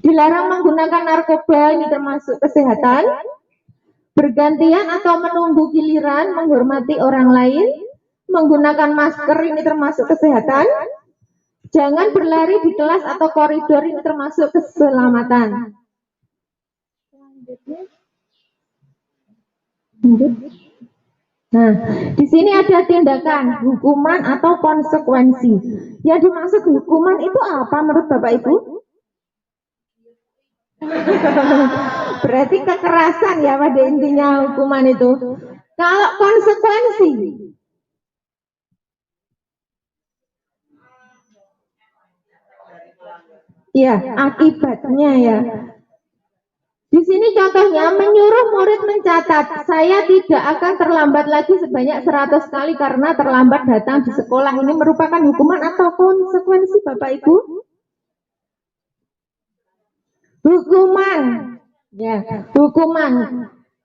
Dilarang menggunakan narkoba, ini termasuk kesehatan. Bergantian atau menunggu giliran, menghormati orang lain. Menggunakan masker, ini termasuk kesehatan. Jangan berlari di kelas atau koridor, ini termasuk keselamatan. Nah, di sini ada tindakan, hukuman atau konsekuensi. Yang dimaksud hukuman itu apa menurut Bapak Ibu? Berarti kekerasan ya pada intinya hukuman itu. Kalau konsekuensi, ya akibatnya ya. Di sini contohnya menyuruh murid mencatat, saya tidak akan terlambat lagi sebanyak 100 kali karena terlambat datang di sekolah. Ini merupakan hukuman atau konsekuensi Bapak Ibu? Hukuman. Ya, hukuman.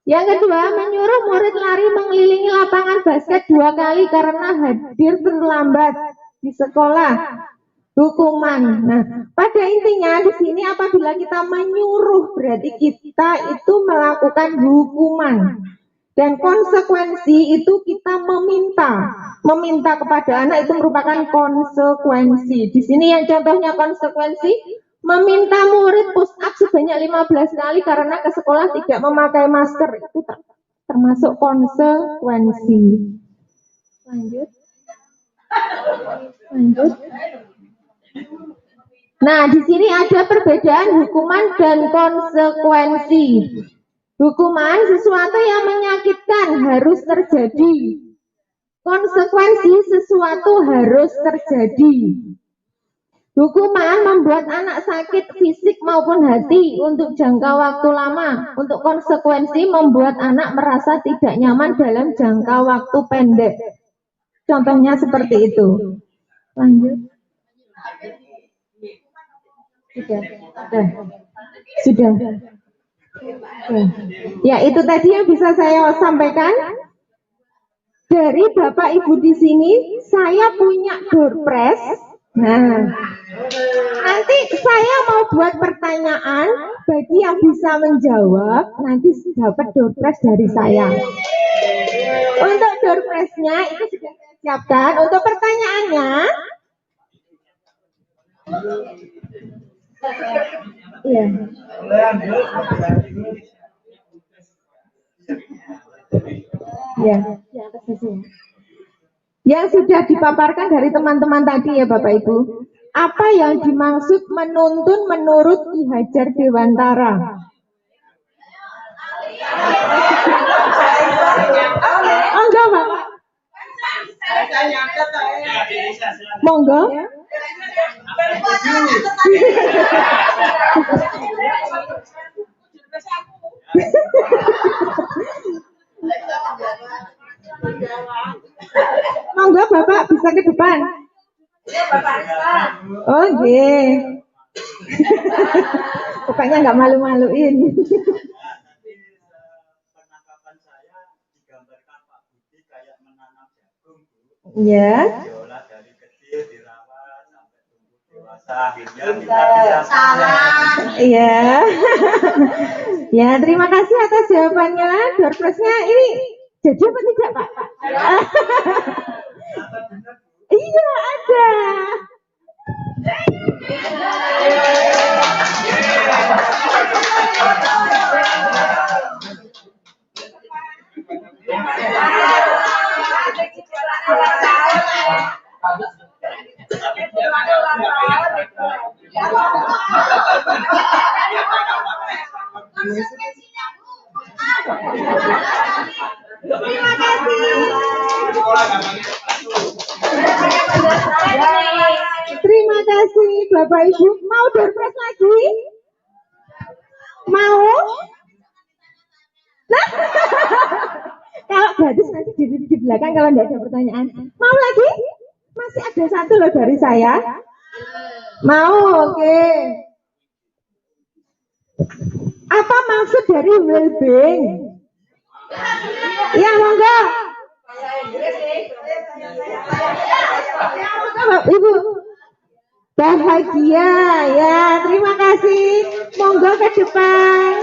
Yang kedua, menyuruh murid lari mengelilingi lapangan basket 2 kali karena hadir terlambat di sekolah. Hukuman. Nah, pada intinya di sini apabila kita menyuruh berarti kita itu melakukan hukuman. Dan konsekuensi itu kita meminta kepada anak itu merupakan konsekuensi. Di sini yang contohnya konsekuensi, meminta murid push up sebanyak 15 kali karena ke sekolah tidak memakai masker, itu termasuk konsekuensi. Lanjut. Nah, di sini ada perbedaan hukuman dan konsekuensi. Hukuman sesuatu yang menyakitkan harus terjadi. Konsekuensi sesuatu harus terjadi. Hukuman membuat anak sakit fisik maupun hati untuk jangka waktu lama. Untuk konsekuensi membuat anak merasa tidak nyaman dalam jangka waktu pendek. Contohnya seperti itu. Lanjut. Sudah. Ya, itu tadi yang bisa saya sampaikan. Dari Bapak Ibu di sini, saya punya door prize. Nah, nanti saya mau buat pertanyaan, bagi yang bisa menjawab, nanti dapat door prize dari saya. Untuk door prize-nya itu sudah saya siapkan. Untuk pertanyaannya, iya. Ya, yang sudah dipaparkan dari teman-teman tadi ya Bapak Ibu. Apa yang dimaksud menuntun menurut Ki Hajar Dewantara? Oh, enggak, Bapak. Monggo. Monggo Bapak bisa ke depan. Oh nggih. Pokoknya nggak malu-maluin. Ya.
Diolah dari kecil, dirawat sampai tumbuh dewasa, akhirnya kita bisa salah.
Iya. Ya, terima kasih atas jawabannya. Door prize-nya ini jadi apa tidak, Pak? Iya, ada. Terima kasih. Terima kasih Bapak Ibu. Mau door prize lagi? Mau? Nah, kalau gadis nanti di belakang kalau tidak ada pertanyaan. Mau lagi? Masih ada satu loh dari saya. Mau, oke. Apa maksud dari well-being? Ya, monggo. Ibu. Bahagia, ya. Terima kasih. Monggo ke depan.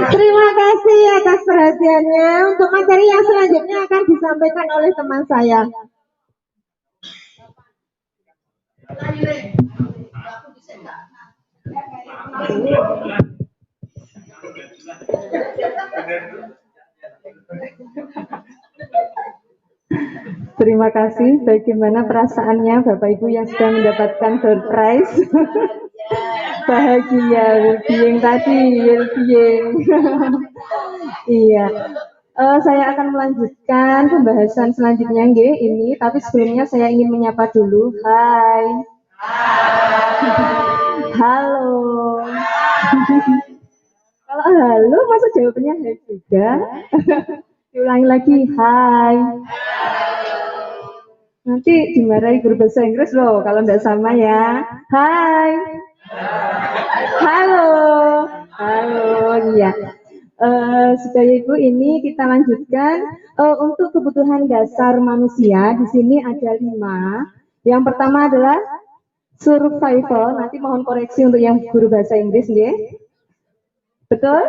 Terima kasih atas perhatiannya. Untuk materi yang selanjutnya akan disampaikan oleh teman saya. Terima kasih. Bagaimana perasaannya Bapak Ibu yang sudah mendapatkan door prize? Bahagia, well-being tadi, well-being. Iya. Saya akan melanjutkan pembahasan selanjutnya, nggih, ini. Tapi sebelumnya saya ingin menyapa dulu. Hai. Halo. Kalau halo, masa jawabannya hai juga? Diulangi lagi, hai. Nanti dimarahi guru bahasa Inggris loh kalau tidak sama ya. Hai. Halo. Halo, iya. Sudah Ibu, ini kita lanjutkan untuk kebutuhan dasar manusia. Di sini ada 5. Yang pertama adalah survival. Nanti mohon koreksi untuk yang guru bahasa Inggris, nggih. Betul?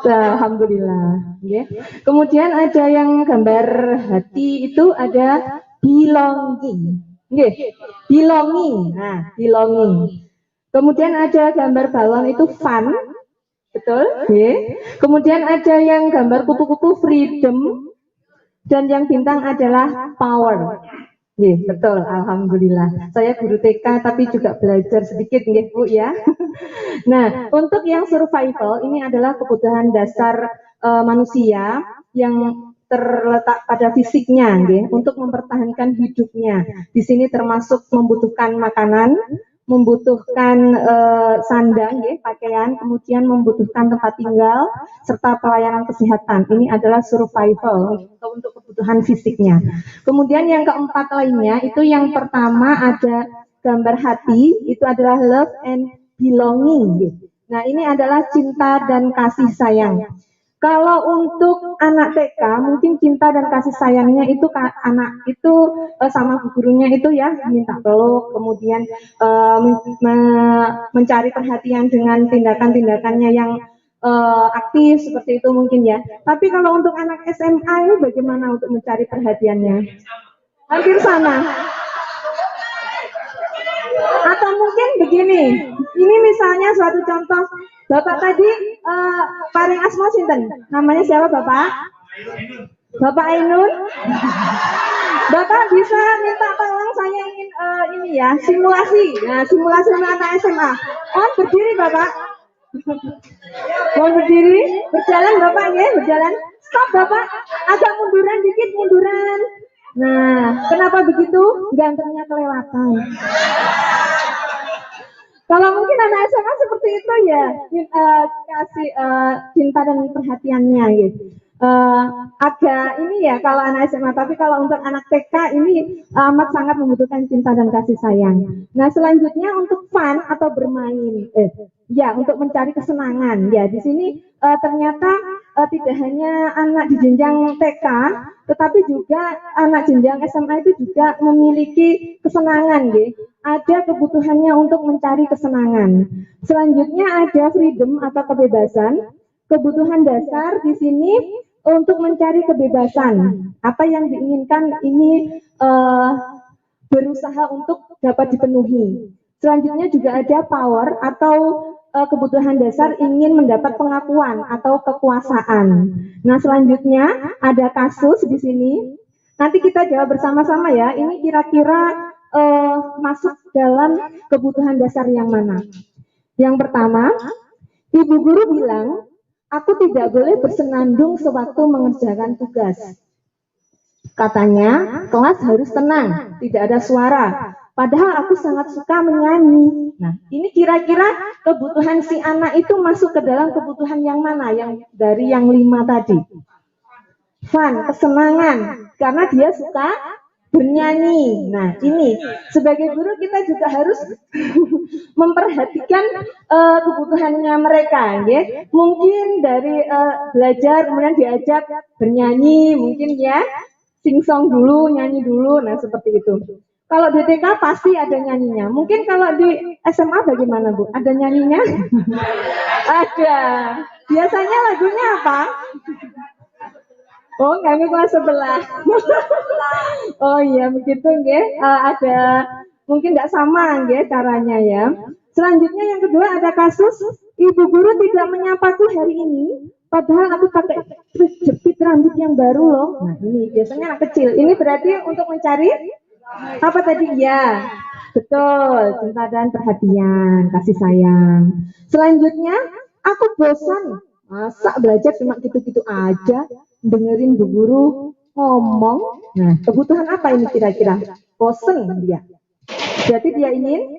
Alhamdulillah. Nggih. Kemudian ada yang gambar hati itu ada belonging. Nggih. Belonging. Nah, belonging. Kemudian ada gambar balon itu fun. Betul? Nggih. Kemudian ada yang gambar kupu-kupu freedom. Dan yang bintang adalah power. Nggih, betul. Alhamdulillah. Saya guru TK tapi juga belajar sedikit nggih, Bu ya. Nah, untuk yang survival ini adalah kebutuhan dasar manusia yang terletak pada fisiknya nggih, untuk mempertahankan hidupnya. Di sini termasuk membutuhkan makanan, membutuhkan sandang, ya, pakaian, kemudian membutuhkan tempat tinggal, serta pelayanan kesehatan. Ini adalah survival untuk kebutuhan fisiknya. Kemudian yang keempat lainnya, itu yang pertama ada gambar hati, itu adalah love and belonging. Nah, ini adalah cinta dan kasih sayang. Kalau untuk anak TK, mungkin cinta dan kasih sayangnya itu anak itu sama gurunya itu ya, minta peluk, kemudian mencari perhatian dengan tindakan-tindakannya yang aktif seperti itu mungkin ya. Tapi kalau untuk anak SMA ini bagaimana untuk mencari perhatiannya? Hampir sama. Atau mungkin begini, ini misalnya suatu contoh, Bapak tadi paring asma sinten? Namanya siapa Bapak? Bapak Ainun. Bapak bisa minta tolong, saya ingin ini ya, simulasi. Nah, simulasi anak SMA. Oh, berdiri Bapak. Mau berdiri, berjalan Bapak ya, berjalan. Stop Bapak, agak munduran dikit, munduran. Nah, kenapa begitu? Gantengnya kelewatan. Kalau mungkin anak SMA seperti itu ya, kasih cinta dan perhatiannya gitu. Agak ini ya kalau anak SMA, tapi kalau untuk anak TK ini amat sangat membutuhkan cinta dan kasih sayang. Nah, selanjutnya untuk fun atau bermain, ya untuk mencari kesenangan. Ya di sini ternyata tidak hanya anak di jenjang TK, tetapi juga anak jenjang SMA itu juga memiliki kesenangan, gitu. Ada kebutuhannya untuk mencari kesenangan. Selanjutnya ada freedom atau kebebasan. Kebutuhan dasar di sini untuk mencari kebebasan. Apa yang diinginkan ini berusaha untuk dapat dipenuhi. Selanjutnya juga ada power atau kebutuhan dasar ingin mendapat pengakuan atau kekuasaan. Nah, selanjutnya ada kasus di sini. Nanti kita jawab bersama-sama ya. Ini kira-kira masuk dalam kebutuhan dasar yang mana? Yang pertama, ibu guru bilang, aku tidak boleh bersenandung sewaktu mengerjakan tugas. Katanya, kelas harus tenang, tidak ada suara. Padahal aku sangat suka menyanyi. Nah, ini kira-kira kebutuhan si anak itu masuk ke dalam kebutuhan yang mana? Yang dari yang 5 tadi. Fun, kesenangan, karena dia suka bernyanyi. Nah, ini sebagai guru kita juga harus memperhatikan kebutuhannya mereka, ya. Mungkin dari belajar kemudian diajak bernyanyi, mungkin ya sing-song dulu, nyanyi dulu. Nah, seperti itu. Kalau di TK pasti ada nyanyinya. Mungkin kalau di SMA bagaimana, Bu? Ada nyanyinya? Ada. Biasanya lagunya apa? Oh, kami kelas 11. Oh iya, begitu nggih. Ada mungkin tidak sama nggih caranya ya. Selanjutnya yang kedua ada kasus ibu guru tidak menyapaku hari ini, padahal aku pakai jepit rambut yang baru loh. Nah, ini biasanya anak kecil. Ini berarti untuk mencari apa tadi? Ya, betul, cinta dan perhatian, kasih sayang. Selanjutnya, aku bosan. Masa belajar cuma gitu-gitu aja, dengerin bu guru ngomong. Nah, kebutuhan apa ini kira-kira? Bosen dia. Berarti dia ingin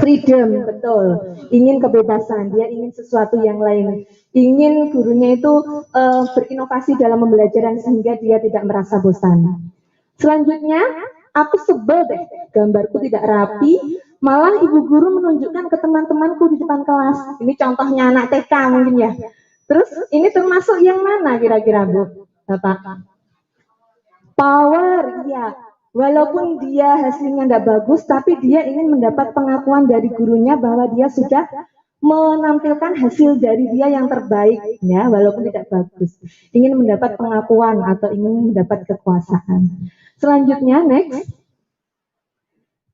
freedom, betul. Ingin kebebasan, dia ingin sesuatu yang lain. Ingin gurunya itu berinovasi dalam pembelajaran sehingga dia tidak merasa bosan. Selanjutnya, aku sebel deh, gambarku tidak rapi. Malah ibu guru menunjukkan ke teman-temanku di depan kelas. Ini contohnya anak TK mungkin ya. Terus ini termasuk yang mana kira-kira, Bu? Bapak? Power, ya. Walaupun dia hasilnya tidak bagus, tapi dia ingin mendapat pengakuan dari gurunya bahwa dia sudah menampilkan hasil dari dia yang terbaik, ya, walaupun tidak bagus. Ingin mendapat pengakuan atau ingin mendapat kekuasaan. Selanjutnya, next.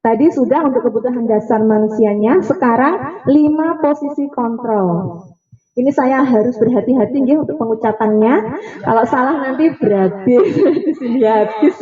Tadi sudah untuk kebutuhan dasar manusianya, sekarang 5 posisi kontrol. Ini saya harus berhati-hati ya untuk pengucapannya. Kalau salah nanti berabe di sini habis.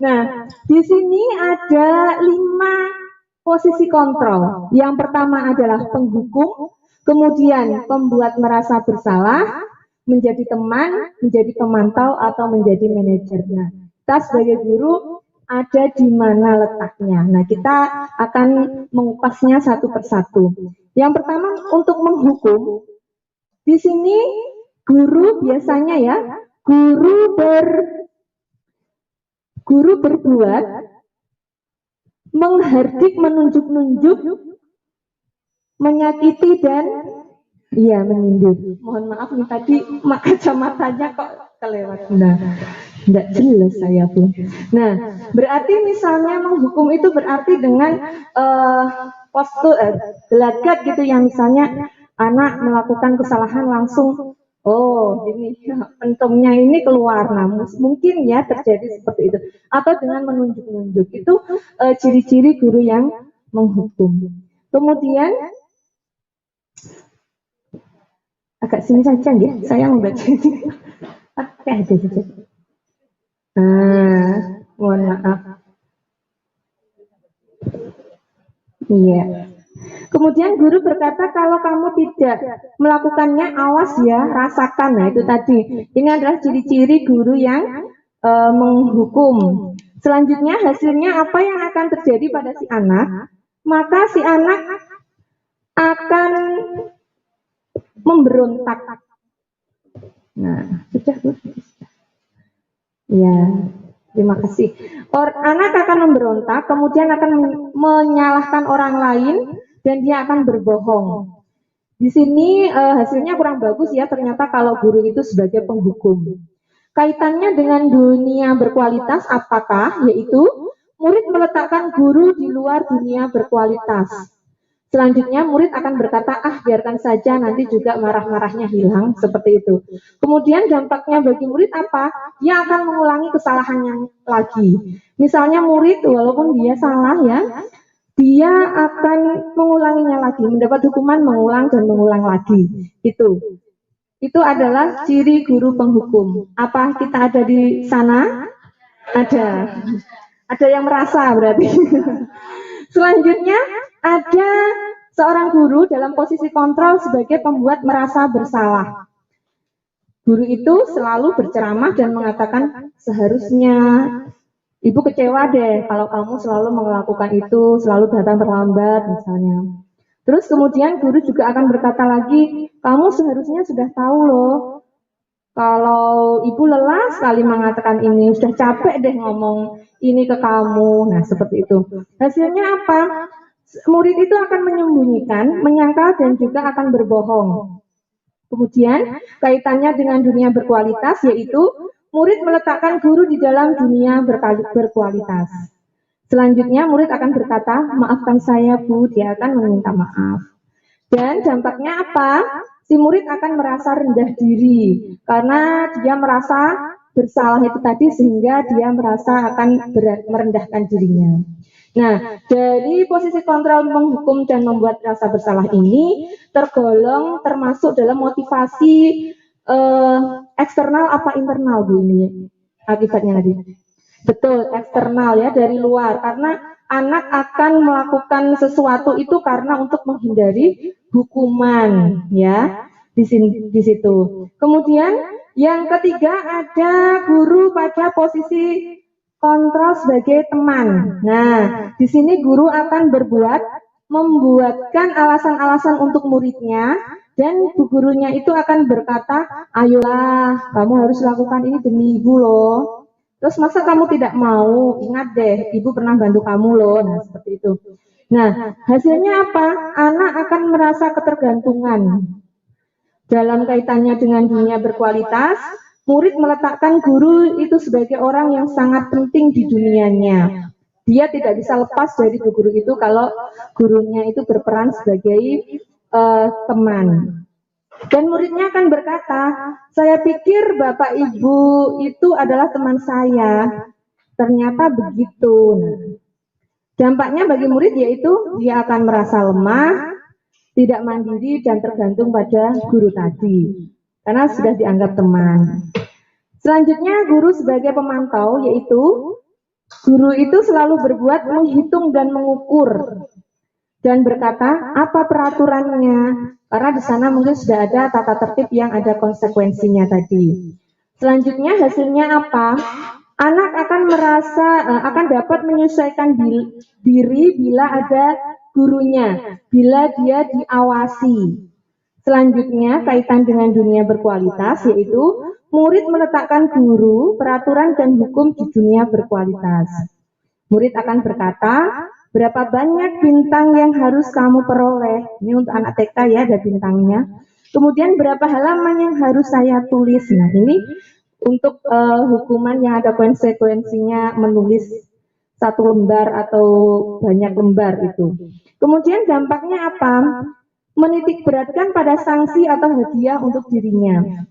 Nah, di sini ada 5 posisi kontrol. Yang pertama adalah penghukum, kemudian pembuat merasa bersalah, menjadi teman, menjadi pemantau atau menjadi manajer. Nah, kita sebagai guru ada di mana letaknya. Nah, kita akan mengupasnya satu persatu. Yang pertama untuk menghukum. Di sini guru biasanya ya, guru berbuat, menghardik, menunjuk-nunjuk, menyakiti dan menyindir. Mohon maaf nih tadi kacamatanya kok kelewat. Nah, tidak jelas saya pun. Nah, berarti misalnya menghukum itu berarti dengan postur gelagat gitu yang misalnya anak melakukan kesalahan langsung, oh ini pentumnya ini keluar. Nah, mungkin ya terjadi seperti itu. Atau dengan menunjuk-nunjuk, itu ciri-ciri guru yang menghukum. Kemudian agak sini saja ya, saya membaca ini. Oke, ada saja. Mohon maaf. Iya. Kemudian guru berkata kalau kamu tidak melakukannya, awas ya, rasakan. Nah, itu tadi. Ini adalah ciri-ciri guru yang menghukum. Selanjutnya hasilnya apa yang akan terjadi pada si anak? Maka si anak akan memberontak. Nah, sudah Bu. Ya, terima kasih. Anak akan memberontak, kemudian akan menyalahkan orang lain dan dia akan berbohong. Di sini hasilnya kurang bagus ya, ternyata kalau guru itu sebagai penghukum. Kaitannya dengan dunia berkualitas apakah? Yaitu murid meletakkan guru di luar dunia berkualitas. Selanjutnya murid akan berkata, biarkan saja, nanti juga marah-marahnya hilang, seperti itu. Kemudian dampaknya bagi murid apa? Dia akan mengulangi kesalahannya lagi. Misalnya murid walaupun dia salah ya, dia akan mengulanginya lagi, mendapat hukuman mengulang dan mengulang lagi. Itu adalah ciri guru penghukum. Apa kita ada di sana? Ada. Ada yang merasa berarti. Selanjutnya ada seorang guru dalam posisi kontrol sebagai pembuat merasa bersalah. Guru itu selalu berceramah dan mengatakan seharusnya ibu kecewa deh kalau kamu selalu melakukan itu, selalu datang terlambat misalnya. Terus kemudian guru juga akan berkata lagi, kamu seharusnya sudah tahu loh, kalau ibu lelah sekali mengatakan ini, sudah capek deh ngomong ini ke kamu. Nah, seperti itu. Hasilnya apa? Murid itu akan menyembunyikan, menyangkal, dan juga akan berbohong. Kemudian, kaitannya dengan dunia berkualitas, yaitu murid meletakkan guru di dalam dunia berkualitas. Selanjutnya, murid akan berkata, maafkan saya Bu, dia akan meminta maaf. Dan dampaknya apa? Si murid akan merasa rendah diri, karena dia merasa bersalah itu tadi, sehingga dia merasa akan merendahkan dirinya. Nah, dari posisi kontrol, menghukum, dan membuat rasa bersalah ini tergolong termasuk dalam motivasi eksternal apa internal Bu ini akibatnya tadi? Betul, eksternal ya, dari luar, karena anak akan melakukan sesuatu itu karena untuk menghindari hukuman ya di situ. Kemudian yang ketiga ada guru pada posisi kontrol sebagai teman. Nah, di sini guru akan membuatkan alasan-alasan untuk muridnya, dan bu gurunya itu akan berkata, ayolah kamu harus lakukan ini demi ibu loh. Terus masa kamu tidak mau? Ingat deh, ibu pernah bantu kamu loh. Nah, seperti itu. Nah, hasilnya apa? Anak akan merasa ketergantungan. Dalam kaitannya dengan dunia berkualitas, murid meletakkan guru itu sebagai orang yang sangat penting di dunianya. Dia tidak bisa lepas dari guru itu kalau gurunya itu berperan sebagai teman. Dan muridnya akan berkata, saya pikir Bapak Ibu itu adalah teman saya. Ternyata begitu. Nah, dampaknya bagi murid yaitu dia akan merasa lemah, tidak mandiri, dan tergantung pada guru tadi. Karena sudah dianggap teman. Selanjutnya guru sebagai pemantau, yaitu guru itu selalu berbuat menghitung dan mengukur. Dan berkata, apa peraturannya? Karena di sana mungkin sudah ada tata tertib yang ada konsekuensinya tadi. Selanjutnya hasilnya apa? Anak akan dapat menyesuaikan diri bila ada gurunya, bila dia diawasi. Selanjutnya kaitan dengan dunia berkualitas, yaitu murid meletakkan guru, peraturan, dan hukum di dunia berkualitas. Murid akan berkata, berapa banyak bintang yang harus kamu peroleh? Ini untuk anak TK ya, ada bintangnya. Kemudian berapa halaman yang harus saya tulis? Nah, ini untuk hukuman yang ada konsekuensinya menulis satu lembar atau banyak lembar itu. Kemudian dampaknya apa? Menitik beratkan pada sanksi atau hadiah untuk dirinya.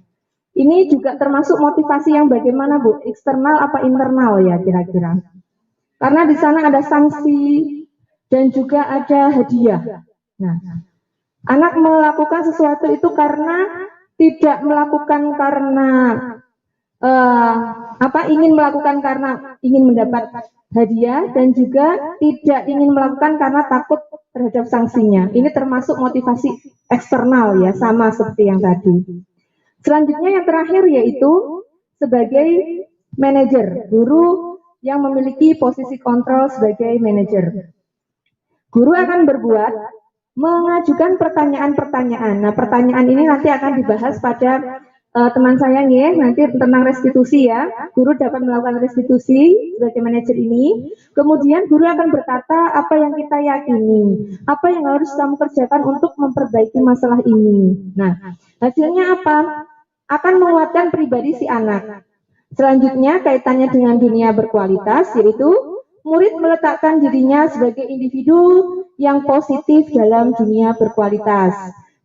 Ini juga termasuk motivasi yang bagaimana Bu? Eksternal apa internal ya kira-kira? Karena di sana ada sanksi dan juga ada hadiah. Nah, anak melakukan sesuatu itu karena tidak melakukan karena ingin melakukan karena ingin mendapat hadiah, dan juga tidak ingin melakukan karena takut terhadap sanksinya. Ini termasuk motivasi eksternal ya, sama seperti yang tadi. Selanjutnya yang terakhir yaitu sebagai manajer, guru yang memiliki posisi kontrol sebagai manajer. Guru akan mengajukan pertanyaan-pertanyaan. Nah, pertanyaan ini nanti akan dibahas pada teman saya nih, nanti tentang restitusi ya. Guru dapat melakukan restitusi sebagai manajer ini. Kemudian guru akan berkata apa yang kita yakini, apa yang harus kamu kerjakan untuk memperbaiki masalah ini. Nah, hasilnya apa? Akan menguatkan pribadi si anak. Selanjutnya kaitannya dengan dunia berkualitas, yaitu murid meletakkan dirinya sebagai individu yang positif dalam dunia berkualitas.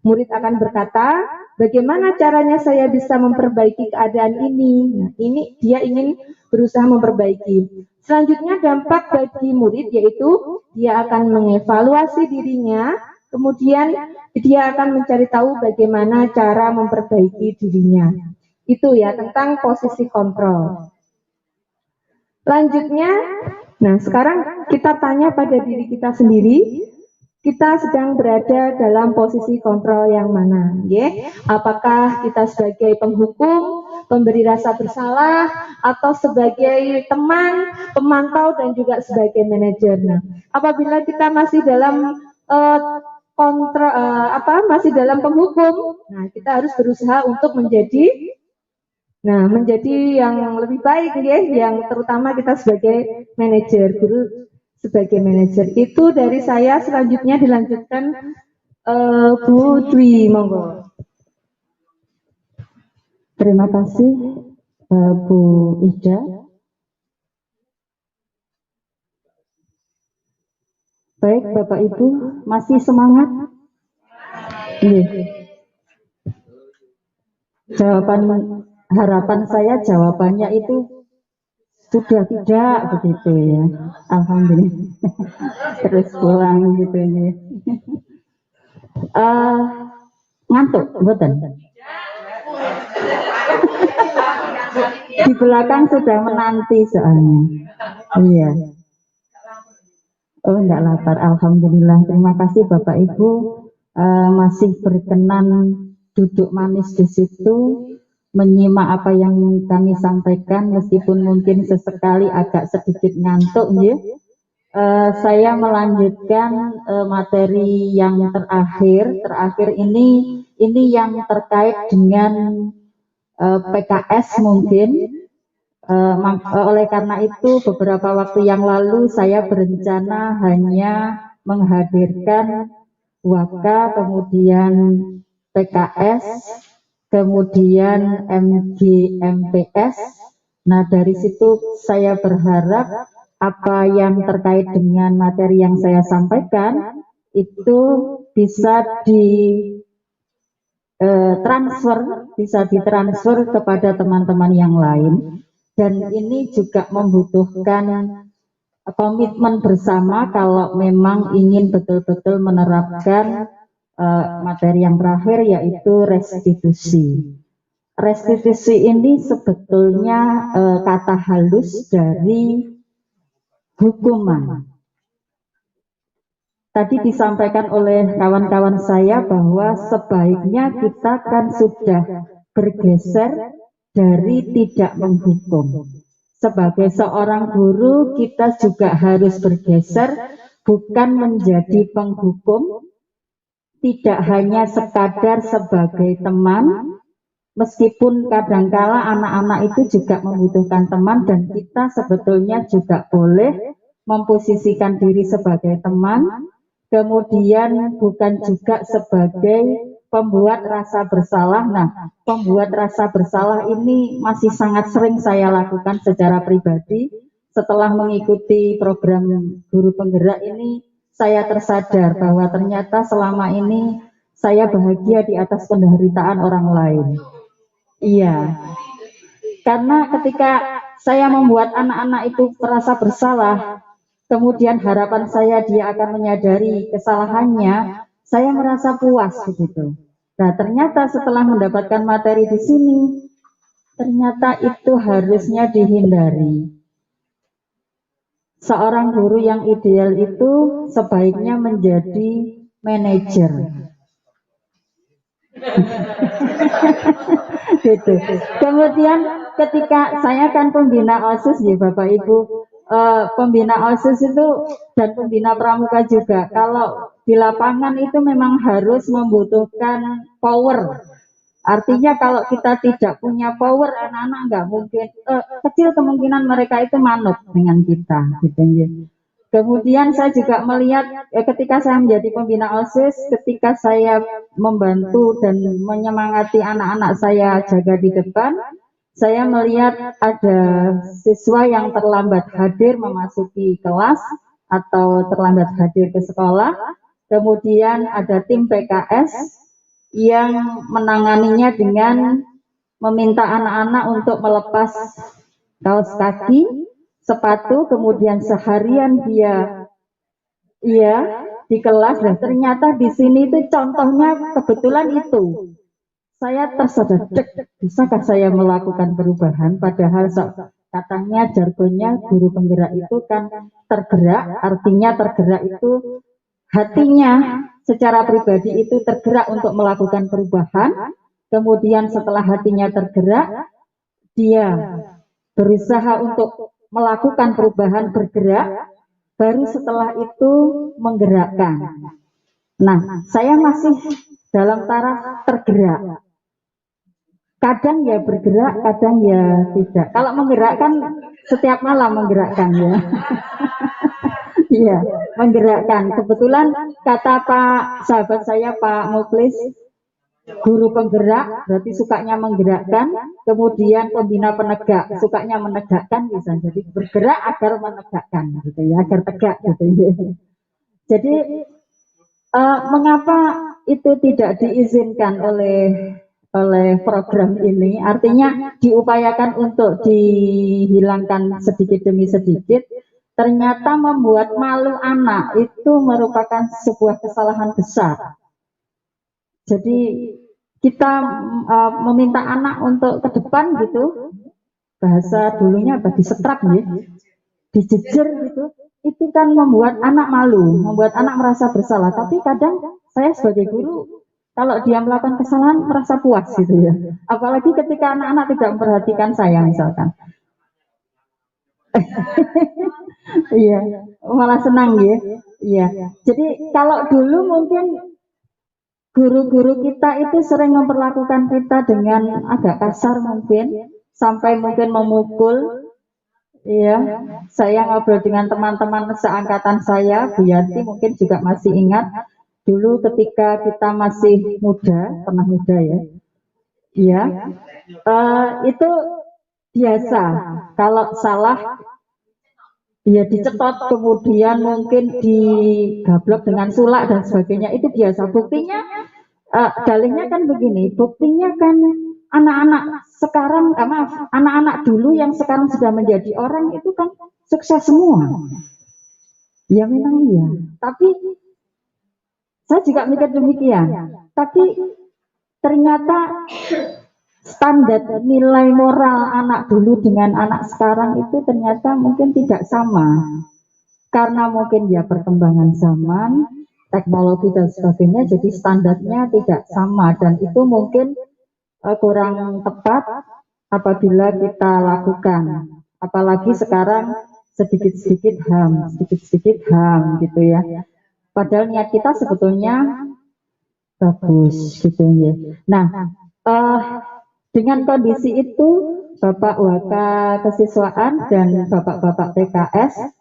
Murid akan berkata, bagaimana caranya saya bisa memperbaiki keadaan ini? Nah, ini dia ingin berusaha memperbaiki. Selanjutnya dampak bagi murid yaitu dia akan mengevaluasi dirinya, kemudian dia akan mencari tahu bagaimana cara memperbaiki dirinya. Itu ya tentang posisi kontrol. Lanjutnya, nah sekarang kita tanya pada diri kita sendiri, kita sedang berada dalam posisi kontrol yang mana, ya? Apakah kita sebagai penghukum, pemberi rasa bersalah, atau sebagai teman, pemantau, dan juga sebagai manajer? Nah, apabila kita masih dalam masih dalam penghukum, nah kita harus berusaha untuk menjadi yang lebih baik, ya, yang terutama kita sebagai manajer, guru sebagai manajer. Itu dari saya. Selanjutnya dilanjutkan Bu Dwi, monggo.
Terima kasih Bu Ida. Baik Bapak Ibu, masih semangat? Harapan saya jawabannya itu sudah tidak begitu ya. Alhamdulillah. Terus pulang gitu ya. Ngantuk, betul. Di belakang sudah menanti soalnya. Iya. Oh, enggak lapar. Alhamdulillah. Terima kasih Bapak Ibu masih berkenan duduk manis di situ, menyimak apa yang kami sampaikan, meskipun mungkin sesekali agak sedikit ngantuk, ya. Saya melanjutkan materi yang terakhir ini yang terkait dengan PKS mungkin. Oleh karena itu beberapa waktu yang lalu saya berencana hanya menghadirkan Waka, kemudian PKS, kemudian MGMPS. Nah, dari situ saya berharap apa yang terkait dengan materi yang saya sampaikan itu bisa ditransfer kepada teman-teman yang lain, dan ini juga membutuhkan komitmen bersama kalau memang ingin betul-betul menerapkan materi yang terakhir, yaitu restitusi. Restitusi ini sebetulnya kata halus dari hukuman. Tadi disampaikan oleh kawan-kawan saya bahwa sebaiknya kita kan sudah bergeser dari tidak menghukum. Sebagai seorang guru, kita juga harus bergeser, bukan menjadi penghukum, tidak hanya sekadar sebagai teman, meskipun kadangkala anak-anak itu juga membutuhkan teman, dan kita sebetulnya juga boleh memposisikan diri sebagai teman, kemudian bukan juga sebagai pembuat rasa bersalah. Nah, pembuat rasa bersalah ini masih sangat sering saya lakukan secara pribadi. Setelah mengikuti program guru penggerak ini, saya tersadar bahwa ternyata selama ini saya bahagia di atas penderitaan orang lain. Iya, karena ketika saya membuat anak-anak itu merasa bersalah, kemudian harapan saya dia akan menyadari kesalahannya, saya merasa puas begitu. Nah, ternyata setelah mendapatkan materi di sini, ternyata itu harusnya dihindari. Seorang guru yang ideal itu sebaiknya menjadi manajer. Gitu. Kemudian ketika saya kan pembina OSIS ya Bapak Ibu, pembina OSIS itu dan pembina pramuka juga, kalau di lapangan itu memang harus membutuhkan power. Artinya kalau kita tidak punya power, anak-anak nggak mungkin, kecil kemungkinan mereka itu manut dengan kita, gitu ya. Kemudian saya juga melihat ketika saya menjadi pembina OSIS, ketika saya membantu dan menyemangati anak-anak saya jaga di depan, saya melihat ada siswa yang terlambat hadir memasuki kelas atau terlambat hadir ke sekolah. Kemudian ada tim PKS yang menanganinya dengan meminta anak-anak untuk melepas kaos kaki, sepatu, kemudian seharian dia di kelas. Dan ternyata di sini itu contohnya kebetulan itu. Saya tersadar, bisakah saya melakukan perubahan? Padahal katanya jargonnya guru penggerak itu kan tergerak, artinya tergerak itu hatinya secara pribadi itu tergerak untuk melakukan perubahan. Kemudian setelah hatinya tergerak, dia berusaha untuk melakukan perubahan, bergerak, baru setelah itu menggerakkan. Nah, saya masih dalam taraf tergerak. Kadang ya bergerak, kadang ya tidak. Kalau menggerakkan setiap malam menggerakkan ya. Iya, menggerakkan. Kebetulan kata Pak sahabat saya Pak Muklis, guru penggerak berarti sukanya menggerakkan, kemudian pembina penegak sukanya menegakkan, bisa jadi bergerak agar menegakkan, gitu ya, agar tegak, gitu ya. Jadi mengapa itu tidak diizinkan oleh program ini? Artinya diupayakan untuk dihilangkan sedikit demi sedikit. Ternyata membuat malu anak itu merupakan sebuah kesalahan besar. Jadi kita meminta anak untuk ke depan gitu, bahasa dulunya apa, disetrap ya, dijejer gitu, itu kan membuat anak malu, membuat anak merasa bersalah. Tapi kadang saya sebagai guru, kalau dia melakukan kesalahan merasa puas gitu ya. Apalagi ketika anak-anak tidak memperhatikan saya misalkan. Iya, malah senang ya. Iya. Jadi kalau dulu mungkin guru-guru kita itu sering memperlakukan kita dengan agak kasar mungkin, sampai mungkin memukul. Iya, saya ngobrol dengan teman-teman seangkatan saya, Bu Yanti mungkin juga masih ingat dulu ketika kita masih muda, pernah muda ya. Iya, itu biasa. Kalau salah, ya dicetot, kemudian mungkin digablok dengan sulak dan sebagainya, itu biasa. Buktinya, dalihnya kan begini, buktinya kan anak-anak sekarang, maaf, anak-anak dulu yang sekarang sudah menjadi orang itu kan sukses semua. Ya memang iya, tapi saya juga mikir demikian. Tapi ternyata standar nilai moral anak dulu dengan anak sekarang itu ternyata mungkin tidak sama. Karena mungkin ya perkembangan zaman, teknologi dan sebagainya, jadi standarnya tidak sama. Dan itu mungkin kurang tepat apabila kita lakukan. Apalagi sekarang sedikit-sedikit HAM gitu ya. Padahal niat kita sebetulnya bagus gitu ya. Nah, dengan kondisi itu, Bapak Waka Kesiswaan dan Bapak-Bapak PKS,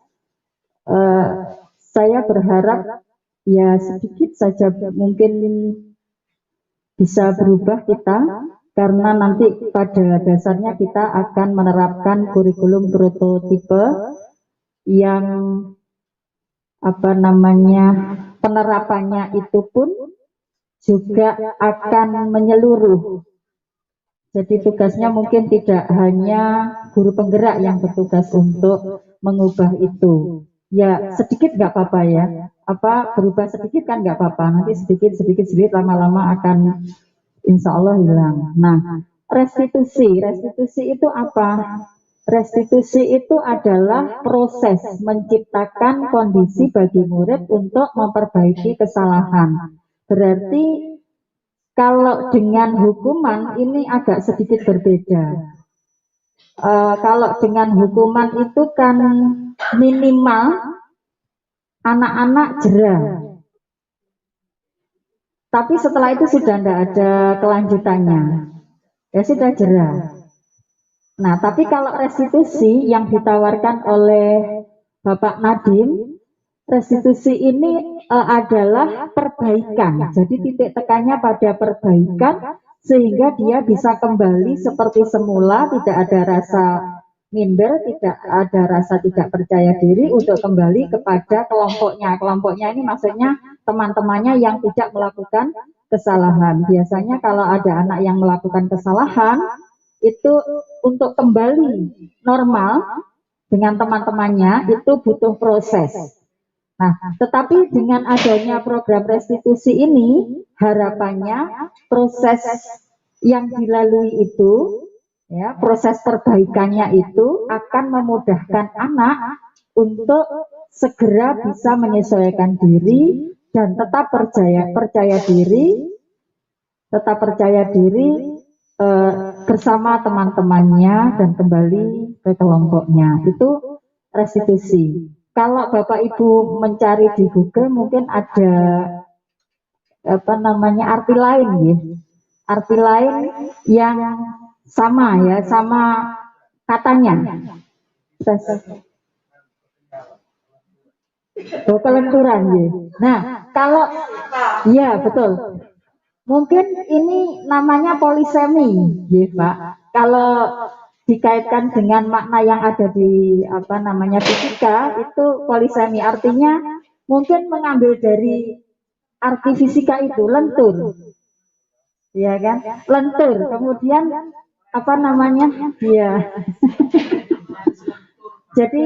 saya berharap ya sedikit saja mungkin bisa berubah kita, karena nanti pada dasarnya kita akan menerapkan kurikulum prototipe yang penerapannya itu pun juga akan menyeluruh. Jadi tugasnya mungkin tidak hanya guru penggerak yang bertugas untuk mengubah itu. Ya sedikit nggak apa-apa ya. Berubah sedikit kan nggak apa-apa. Nanti sedikit lama-lama akan insya Allah hilang. Nah, restitusi itu apa? Restitusi itu adalah proses menciptakan kondisi bagi murid untuk memperbaiki kesalahan. Berarti kalau dengan hukuman ini agak sedikit berbeda.
kalau dengan hukuman itu kan minimal anak-anak jera. Tapi setelah itu sudah tidak ada kelanjutannya, ya sudah jera. Nah, tapi kalau restitusi yang ditawarkan oleh Bapak Nadiem, restitusi ini adalah perbaikan. Jadi titik tekannya pada perbaikan sehingga dia bisa kembali seperti semula, tidak ada rasa minder, tidak ada rasa tidak percaya diri untuk kembali kepada kelompoknya. Kelompoknya ini maksudnya teman-temannya yang tidak melakukan kesalahan. Biasanya kalau ada anak yang melakukan kesalahan, itu untuk kembali normal dengan teman-temannya itu butuh proses. Nah, tetapi dengan adanya program restitusi ini, harapannya proses yang dilalui itu, ya, proses perbaikannya itu akan memudahkan anak untuk segera bisa menyesuaikan diri dan tetap percaya diri bersama teman-temannya dan kembali ke kelompoknya. Itu restitusi. Kalau Bapak Ibu mencari di Google mungkin ada arti lain ya. Arti lain yang sama ya, sama katanya. Kelenturan ya. Nah, kalau ya betul. Mungkin ini namanya polisemi, ya Pak. Kalau dikaitkan dengan makna yang ada di fisika, itu polisemi artinya mungkin mengambil dari arti fisika itu lentur, ya kan? Lentur. Kemudian ya. Jadi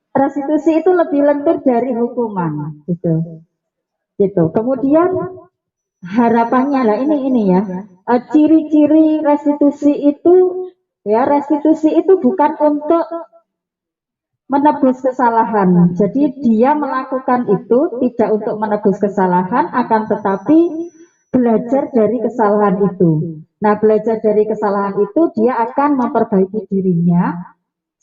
restitusi itu lebih lentur dari hukuman, gitu. Kemudian harapannya lah ini ya, ciri-ciri restitusi itu bukan untuk menebus kesalahan. Jadi dia melakukan itu tidak untuk menebus kesalahan, akan tetapi belajar dari kesalahan itu. Nah, belajar dari kesalahan itu dia akan memperbaiki dirinya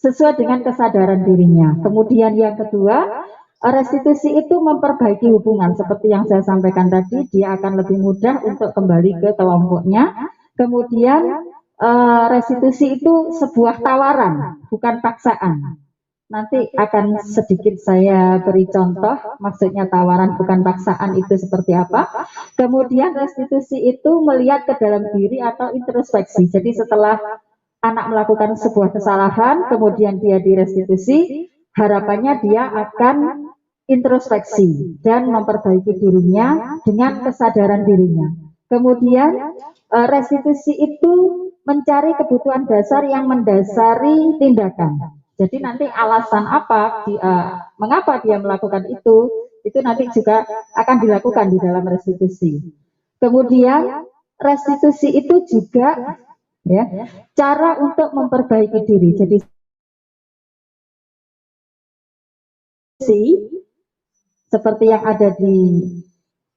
sesuai dengan kesadaran dirinya. Kemudian yang kedua, restitusi itu memperbaiki hubungan seperti yang saya sampaikan tadi, dia akan lebih mudah untuk kembali ke kelompoknya. Kemudian restitusi itu sebuah tawaran, bukan paksaan. Nanti akan sedikit saya beri contoh, maksudnya tawaran bukan paksaan itu seperti apa. Kemudian restitusi itu melihat ke dalam diri atau introspeksi. Jadi setelah anak melakukan sebuah kesalahan, kemudian dia direstitusi, harapannya dia akan introspeksi dan memperbaiki dirinya dengan kesadaran dirinya. Kemudian restitusi itu mencari kebutuhan dasar yang mendasari tindakan. Jadi nanti alasan apa, mengapa dia melakukan itu nanti juga akan dilakukan di dalam restitusi. Kemudian restitusi itu juga ya cara untuk memperbaiki diri. Jadi seperti yang ada di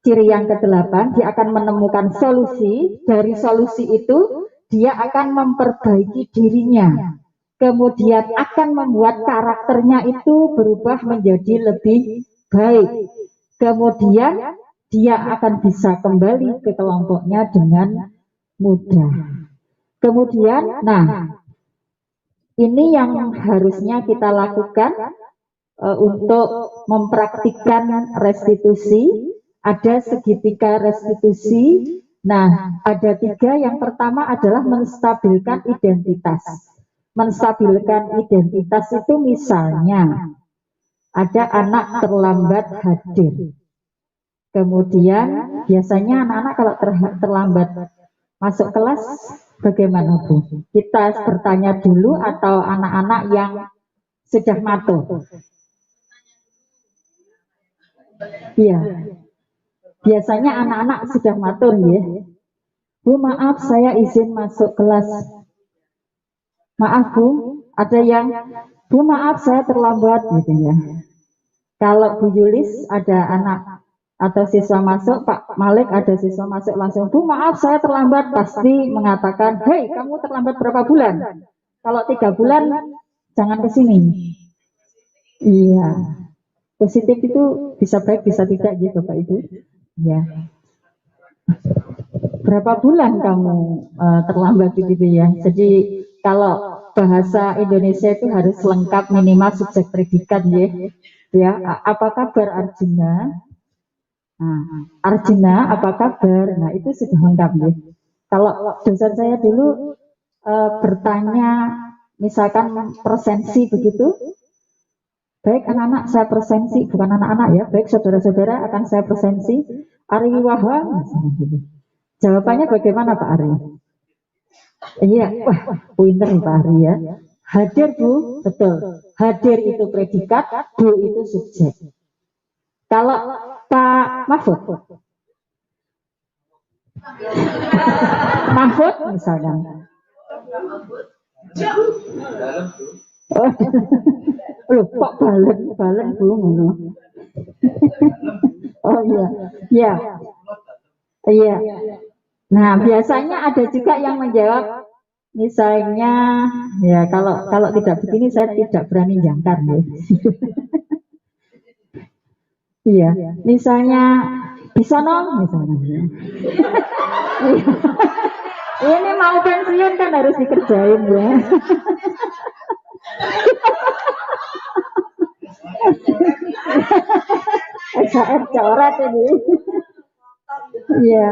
ciri yang ke-8, dia akan menemukan solusi. Dari solusi itu dia akan memperbaiki dirinya, kemudian akan membuat karakternya itu berubah menjadi lebih baik, kemudian dia akan bisa kembali ke kelompoknya dengan mudah. Kemudian, nah, ini yang harusnya kita lakukan untuk mempraktikkan restitusi. Ada segitiga restitusi. Nah, ada 3. Yang pertama adalah menstabilkan identitas. Menstabilkan identitas itu misalnya ada anak terlambat hadir. Kemudian biasanya anak-anak kalau terlambat masuk kelas bagaimana Bu? Kita bertanya dulu atau anak-anak yang sudah matur? Iya. Biasanya anak-anak sudah matur ya. Bu, maaf saya izin masuk kelas. Maaf Bu, ada yang Bu maaf saya terlambat gitu ya. Kalau Bu Yulis ada anak atau siswa masuk, Pak Malik ada siswa masuk langsung, Bu maaf saya terlambat, pasti mengatakan, hei kamu terlambat berapa bulan?
Kalau 3 bulan jangan ke sini. Iya. Positif itu bisa baik bisa tidak ya Bapak Ibu. Ya. Berapa bulan kamu terlambat begitu ya. Jadi kalau bahasa Indonesia itu harus lengkap minimal subjek predikat ya. Ya, apa kabar Arjuna? Nah, Arjuna apa kabar? Nah, itu sudah lengkap ya. Kalau dosen saya dulu bertanya misalkan presensi begitu, baik anak-anak saya presensi, bukan anak-anak ya, baik saudara-saudara akan saya presensi, Ari Wiwaha, gitu. Jawabannya bagaimana Pak Ari? Iya, wah pinter nih Pak Ari ya. Hadir Bu, betul. Hadir itu predikat, Bu itu subjek. Kalau Pak Mahfud, Mahfud misalkan. Oh, loh, kok balen Bu ngono. Oh iya, iya, iya. Nah biasanya ada juga yang menjawab, misalnya, ya kalau tidak begini saya tidak berani jangkar ya. Iya, misalnya bisa dong, misalnya. Ini mau pensiun kan harus dikerjain ya. SHR coret ini. Iya.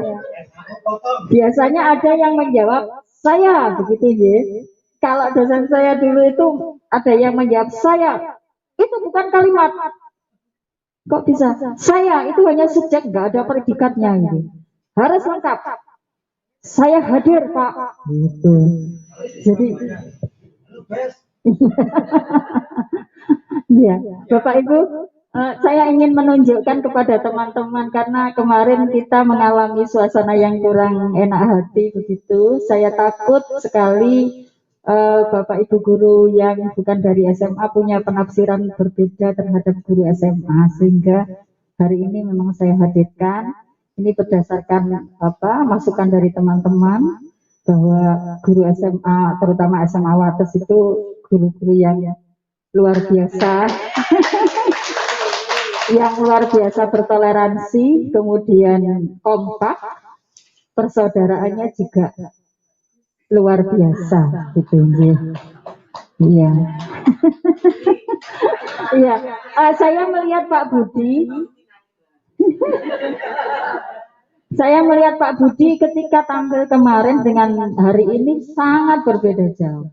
Biasanya ada yang menjawab saya begitu ya. Kalau dosen saya dulu itu ada yang menjawab saya. Itu bukan kalimat. Kok bisa? Saya itu hanya subjek, nggak ada predikatnya gitu. Harus lengkap. Saya hadir Pak. Gitu. Jadi iya, Bapak Ibu, saya ingin menunjukkan kepada teman-teman karena kemarin kita mengalami suasana yang kurang enak hati begitu. Saya takut sekali Bapak Ibu guru yang bukan dari SMA punya penafsiran berbeda terhadap guru SMA, sehingga hari ini memang saya hadirkan. Ini berdasarkan masukan dari teman-teman bahwa guru SMA, terutama SMA Wates itu guru-guru yang luar biasa, yang luar biasa bertoleransi, kemudian kompak, persaudaraannya juga luar biasa, gitu ya. Iya, iya. Saya melihat Pak Budi. Saya melihat Pak Budi ketika tampil kemarin dengan hari ini sangat berbeda jauh.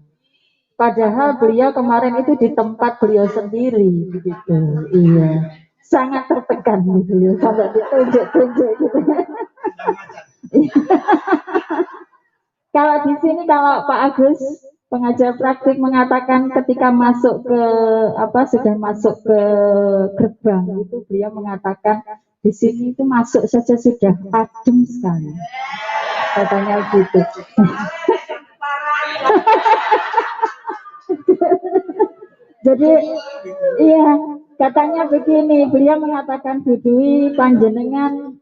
Padahal beliau kemarin itu di tempat beliau sendiri, begitu. Iya, sangat tertekan gitu ya, sampai ditunjuk-tunjuk gitu. Kalau di sini kalau Pak Agus pengajar praktik mengatakan ketika masuk ke sudah masuk ke gerbang itu beliau mengatakan di sini itu masuk saja sudah adem sekali, katanya gitu. Jadi iya katanya begini, beliau mengatakan Budui panjenengan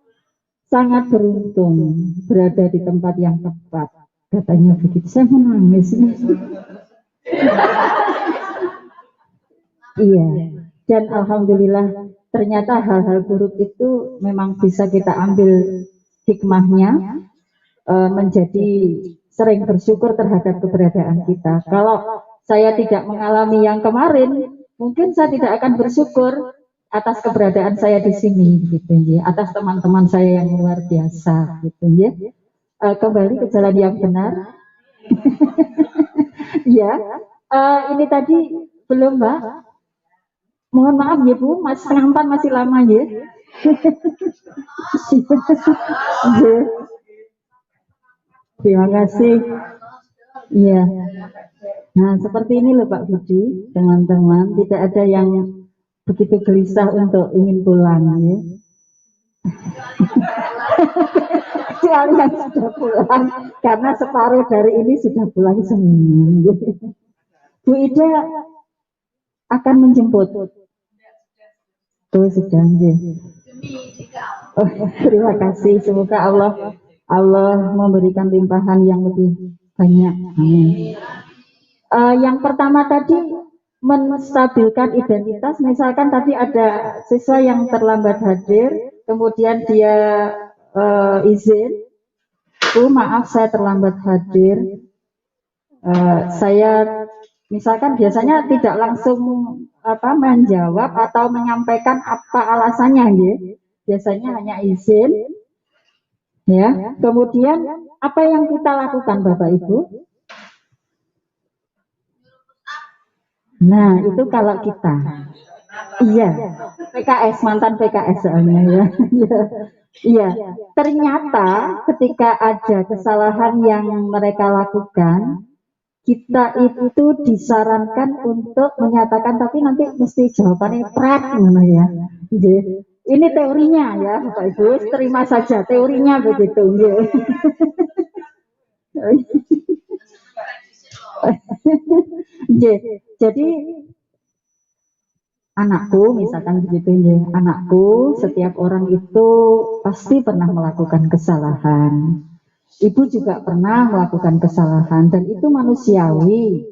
sangat beruntung berada di tempat yang tepat, katanya begitu. Saya menangis. Iya, dan alhamdulillah ternyata hal-hal buruk itu memang bisa kita ambil hikmahnya, menjadi sering bersyukur terhadap keberadaan kita. Kalau saya tidak mengalami yang kemarin, mungkin saya tidak akan bersyukur atas keberadaan saya di sini, gitu ya, atas teman-teman saya yang luar biasa, gitu ya. Kembali ke jalan yang benar. Ya, ini tadi belum Mbak. Mohon maaf ya Bu, Mas setengah 4 masih lama ya. Ya. Terima kasih. Iya. Nah, seperti ini loh Pak Budi, teman-teman, tidak ada yang begitu gelisah untuk ingin pulang ya. Kecuali yang sudah pulang, karena separuh dari ini sudah pulang semua. Bu Ida akan menjemput. Tuh sudah ya. Oh, terima kasih. Semoga Allah memberikan limpahan yang lebih banyak. Amin. Yang pertama tadi menstabilkan identitas, misalkan tadi ada siswa yang terlambat hadir, kemudian dia izin, maaf saya terlambat hadir, saya misalkan biasanya tidak langsung menjawab atau menyampaikan apa alasannya, ya. Biasanya hanya izin, ya. Kemudian apa yang kita lakukan, Bapak Ibu? Nah, itu kalau kita, iya, PKS, mantan PKS soalnya, ya. Iya, ternyata ketika ada kesalahan yang mereka lakukan, kita itu disarankan untuk menyatakan, tapi nanti mesti jawabannya prat, ya. Ini teorinya ya, Bapak Ibu, terima saja teorinya begitu. Jadi anakku, misalkan begitu ya, anakku, setiap orang itu pasti pernah melakukan kesalahan. Ibu juga pernah melakukan kesalahan dan itu manusiawi.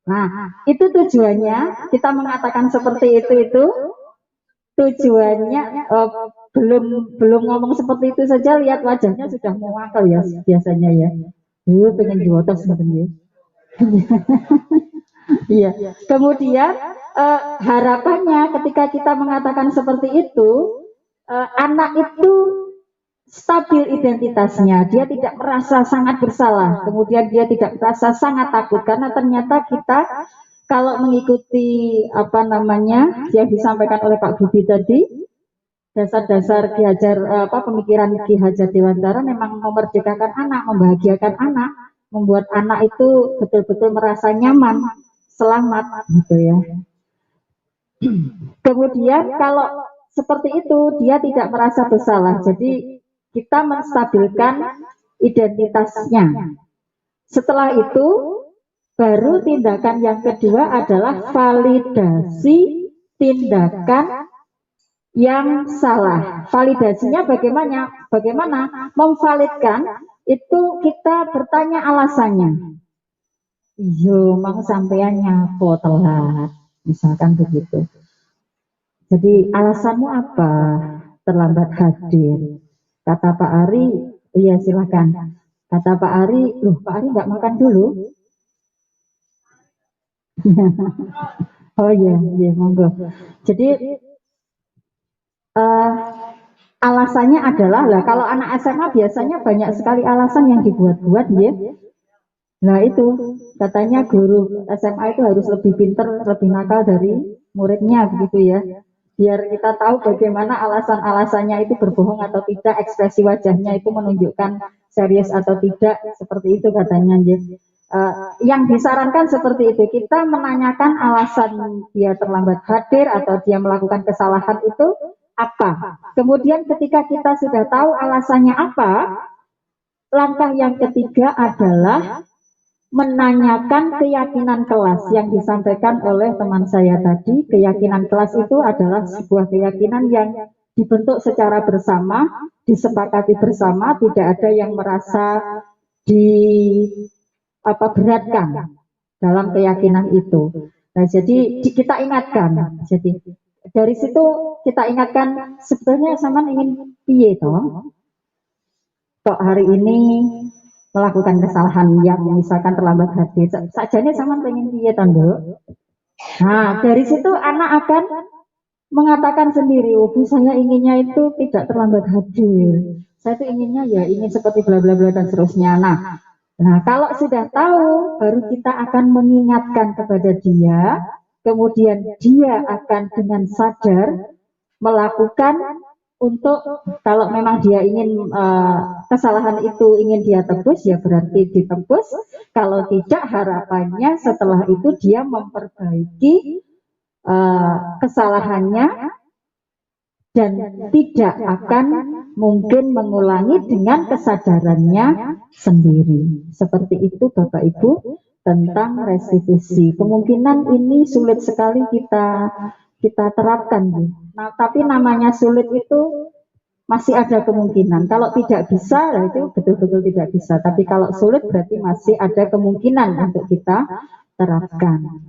Nah, itu tujuannya kita mengatakan seperti itu tujuannya belum ngomong seperti itu saja, lihat wajahnya sudah mewakil ya biasanya ya. Pengen diwotos sebenarnya. Iya. Kemudian harapannya ketika kita mengatakan seperti itu, anak itu stabil identitasnya, dia tidak merasa sangat bersalah, kemudian dia tidak merasa sangat takut, karena ternyata kita kalau mengikuti yang disampaikan oleh Pak Budi tadi, dasar-dasar pemikiran Ki Hajar Dewantara memang memerdekakan anak, membahagiakan anak, membuat anak itu betul-betul merasa nyaman, selamat gitu ya. Kemudian kalau seperti itu dia tidak merasa bersalah, jadi kita menstabilkan identitasnya. Setelah itu baru tindakan yang kedua adalah validasi tindakan yang salah. Validasinya bagaimana? Memvalidkan itu kita bertanya alasannya. Iyo, mang sampean nyapo telat, misalkan begitu. Jadi alasanmu apa terlambat hadir? Kata Pak Ari, iya silakan. Kata Pak Ari, loh Pak Ari nggak makan dulu? Oh iya, monggo. Jadi alasannya adalah, kalau anak SMA biasanya banyak sekali alasan yang dibuat-buat, ya. Nah itu, katanya guru SMA itu harus lebih pinter, lebih nakal dari muridnya, begitu ya. Biar kita tahu bagaimana alasan-alasannya itu berbohong atau tidak, ekspresi wajahnya itu menunjukkan serius atau tidak, seperti itu katanya. Yang disarankan seperti itu, kita menanyakan alasan dia terlambat hadir atau dia melakukan kesalahan itu apa. Kemudian ketika kita sudah tahu alasannya apa, langkah yang ketiga adalah menanyakan keyakinan kelas yang disampaikan oleh teman saya tadi. Keyakinan kelas itu adalah sebuah keyakinan yang dibentuk secara bersama, disepakati bersama, tidak ada yang merasa beratkan dalam keyakinan itu. Nah, jadi kita ingatkan. Jadi dari situ kita ingatkan, sebetulnya sama ingin piye toh? Kok hari ini melakukan kesalahan yang misalkan terlambat hadir, sajane sama pengen piye toh? Nah, dari situ anak akan mengatakan sendiri, oh Bu, saya inginnya itu tidak terlambat hadir. Saya itu inginnya ya ingin seperti bla bla bla dan seterusnya. Nah, kalau sudah tahu, baru kita akan mengingatkan kepada dia, kemudian dia akan dengan sadar melakukan untuk, kalau memang dia ingin kesalahan itu ingin dia tebus, ya berarti ditebus. Kalau tidak, harapannya setelah itu dia memperbaiki kesalahannya dan tidak akan mungkin mengulangi dengan kesadarannya sendiri. Seperti itu Bapak Ibu tentang restitusi. Kemungkinan ini sulit sekali kita terapkan. Nah, tapi namanya sulit itu masih ada kemungkinan. Kalau tidak bisa, ya itu betul-betul tidak bisa. Tapi kalau sulit berarti masih ada kemungkinan untuk kita terapkan.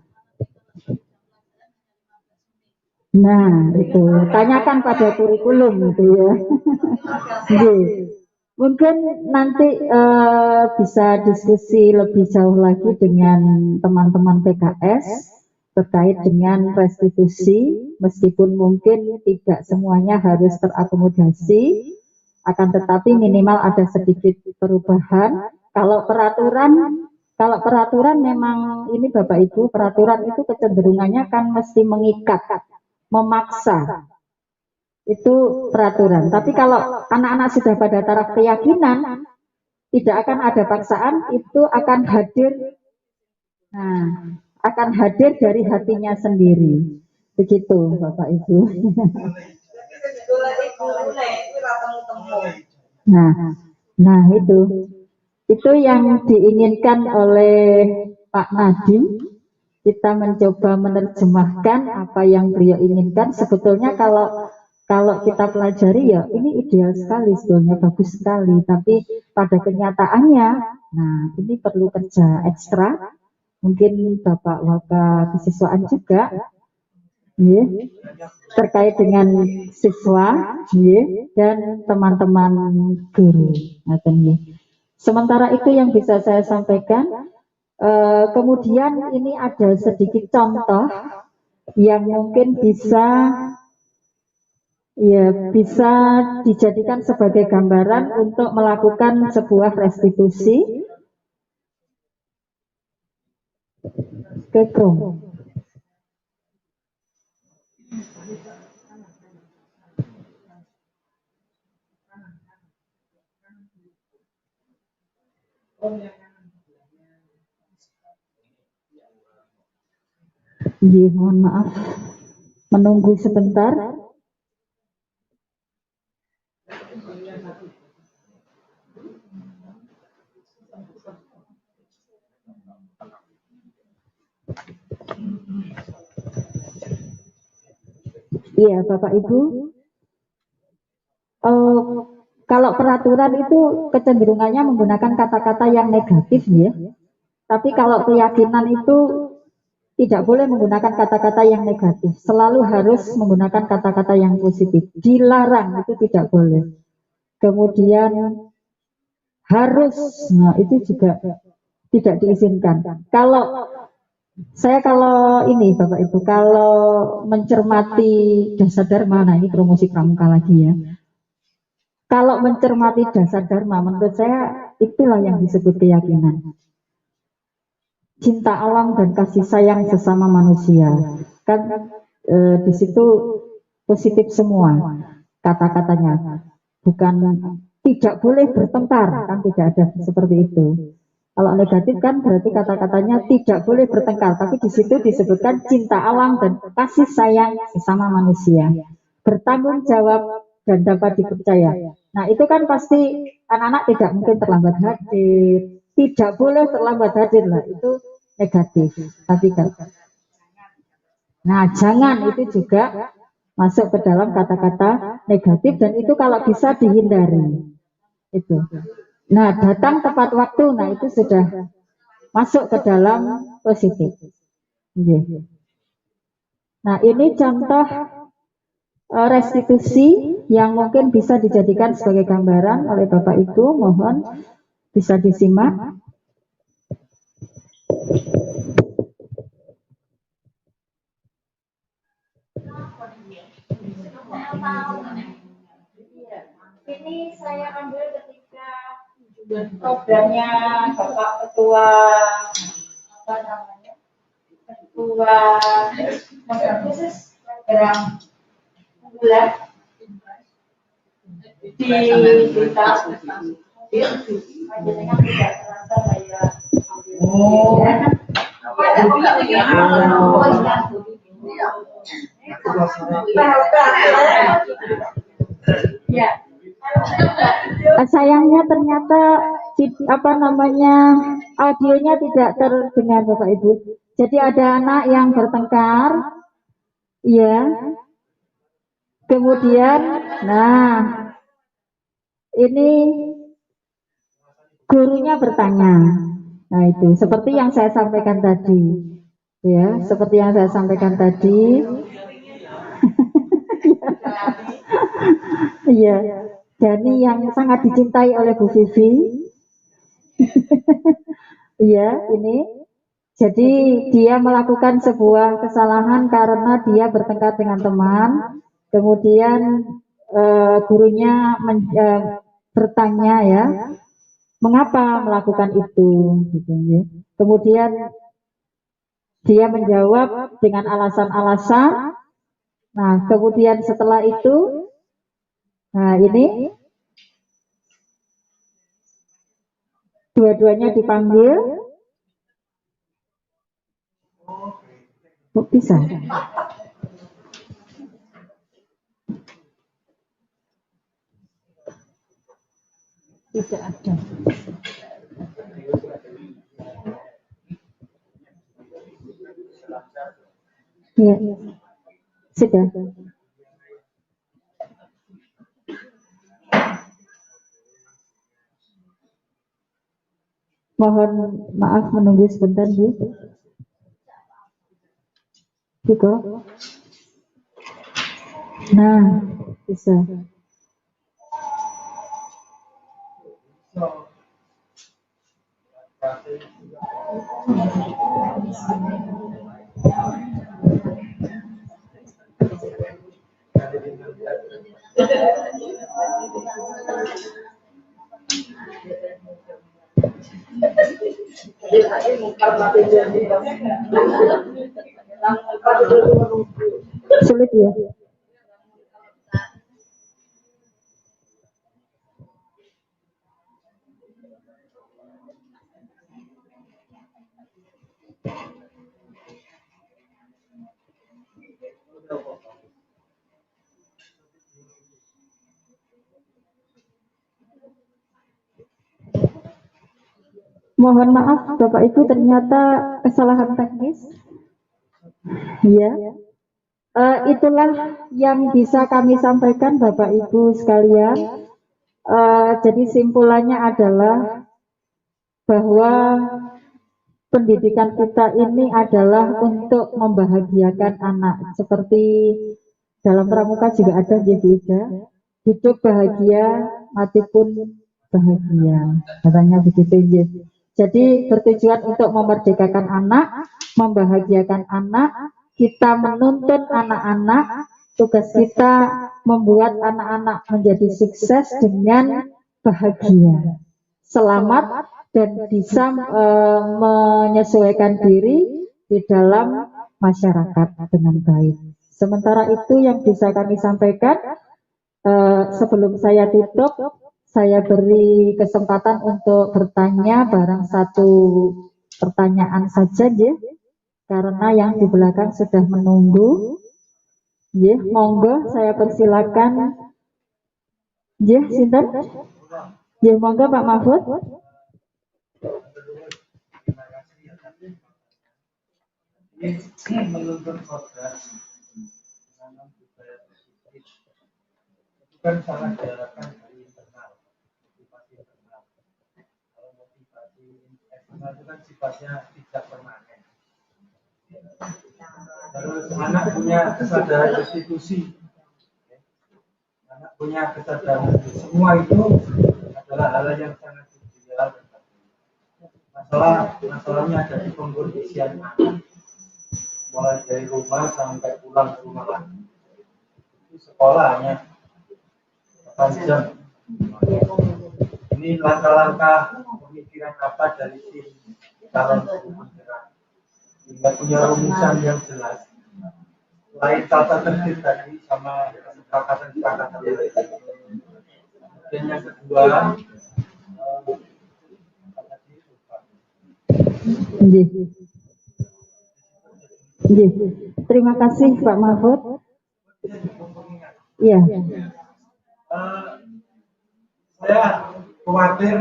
Nah, itu tanyakan pada kurikulum itu ya. Mungkin nanti bisa diskusi lebih jauh lagi dengan teman-teman PKS terkait dengan restitusi, meskipun mungkin tidak semuanya harus terakomodasi, akan tetapi minimal ada sedikit perubahan. Kalau peraturan memang ini Bapak Ibu, peraturan itu kecenderungannya kan mesti mengikat, memaksa. Itu peraturan. Tapi kalau anak-anak sudah pada taraf keyakinan, tidak akan ada paksaan, itu akan hadir. Nah, akan hadir dari hatinya sendiri. Begitu, Bapak Ibu. Nah itu yang diinginkan oleh Pak Nadiem. Kita mencoba menerjemahkan apa yang beliau inginkan. Sebetulnya kalau kita pelajari ya ini ideal sekali sebetulnya, bagus sekali, tapi pada kenyataannya nah ini perlu kerja ekstra, mungkin Bapak Waka kesiswaan juga ya, terkait dengan siswa ya, dan teman-teman guru. Sementara itu yang bisa saya sampaikan. Kemudian ini ada sedikit contoh yang mungkin bisa dijadikan sebagai gambaran untuk melakukan sebuah restitusi ke Krom. Mohon maaf menunggu sebentar. Iya, Bapak Ibu. Kalau peraturan itu kecenderungannya menggunakan kata-kata yang negatif ya. Tapi kalau keyakinan itu tidak boleh menggunakan kata-kata yang negatif. Selalu harus menggunakan kata-kata yang positif. Dilarang itu tidak boleh. Kemudian harus, nah itu juga tidak diizinkan. Kalau ini Bapak Ibu, kalau mencermati dasar dharma, nah ini promosi pramuka lagi ya. Kalau mencermati dasar dharma, menurut saya itulah yang disebut keyakinan. Cinta alam dan kasih sayang sesama manusia. Kan di situ positif semua kata-katanya. Bukan tidak boleh bertengkar, kan tidak ada seperti itu. Kalau negatif kan berarti kata-katanya tidak boleh bertengkar, tapi di situ disebutkan cinta alam dan kasih sayang sesama manusia, bertanggung jawab dan dapat dipercaya. Nah itu kan pasti anak-anak tidak mungkin terlambat hadir, tidak boleh terlambat hadir lah, itu negatif. Tapi kan, nah jangan itu juga masuk ke dalam kata-kata negatif, dan itu kalau bisa dihindari. Itu. Nah, datang tepat waktu, nah itu sudah masuk ke dalam positif. Nah, ini contoh restitusi yang mungkin bisa dijadikan sebagai gambaran oleh Bapak Ibu. Mohon bisa disimak. Ini saya ambil ketika programnya Bapak Ketua Ketua khusus program unggulan di kita dengan tidak terasa saya ya. Sayangnya ternyata audionya tidak terdengar Bapak Ibu. Jadi ada anak yang bertengkar, ya. Kemudian, nah ini gurunya bertanya, Nah itu seperti yang saya sampaikan tadi, ya, seperti yang saya sampaikan tadi. Iya, Dani yang sangat dicintai oleh Bu Vivi. Iya, ini. Jadi dia melakukan sebuah kesalahan karena dia bertengkar dengan teman. Kemudian gurunya bertanya ya, mengapa melakukan itu? Gitu, ya. Kemudian dia menjawab dengan alasan-alasan. Nah, kemudian setelah itu, nah ini dua-duanya dipanggil. Oh, bisa. Tidak ada. Ya, sudah. Mohon maaf menunggu sebentar, Bu. Gitu. Nah, bisa. Sulit ya. Mohon maaf Bapak Ibu, ternyata kesalahan teknis. Ya, itulah yang bisa kami sampaikan Bapak Ibu sekalian. Jadi simpulannya adalah bahwa pendidikan kita ini adalah untuk membahagiakan anak. Seperti dalam pramuka juga ada Ida, hidup bahagia, mati pun bahagia. Katanya begitu ya. Jadi bertujuan untuk memerdekakan anak, membahagiakan anak, kita menuntun anak-anak, tugas kita membuat anak-anak menjadi sukses dengan bahagia, selamat, dan bisa menyesuaikan diri di dalam masyarakat dengan baik. Sementara itu yang bisa kami sampaikan, sebelum saya tutup, saya beri kesempatan untuk bertanya barang satu pertanyaan saja ya, karena yang di belakang sudah menunggu. Ya, monggo saya persilakan. Ya, sinten? Ya, monggo Pak Mahfud.
Menuntun program menanam budaya positif itu kan sangat diharapkan dari internal, motivasi internal. Kalau motivasi eksternal itu kan sifatnya tidak permanen. Terus anak punya kesadaran restitusi, anak punya kesadaran, semua itu adalah hal yang sangat ideal. Masalahnya ada di pengkondisian anak, mulai dari rumah sampai pulang ke rumah lagi. Itu sekolah hanya 8 jam. Ini langkah-langkah pemikiran apa dari tim calon guru penggerak, hingga punya rumusan yang jelas. Selain tata tertib tadi sama kesepakatan-kesepakatan lain. Dan yang kedua,
Terima kasih Pak Mahfud. Iya.
Saya khawatir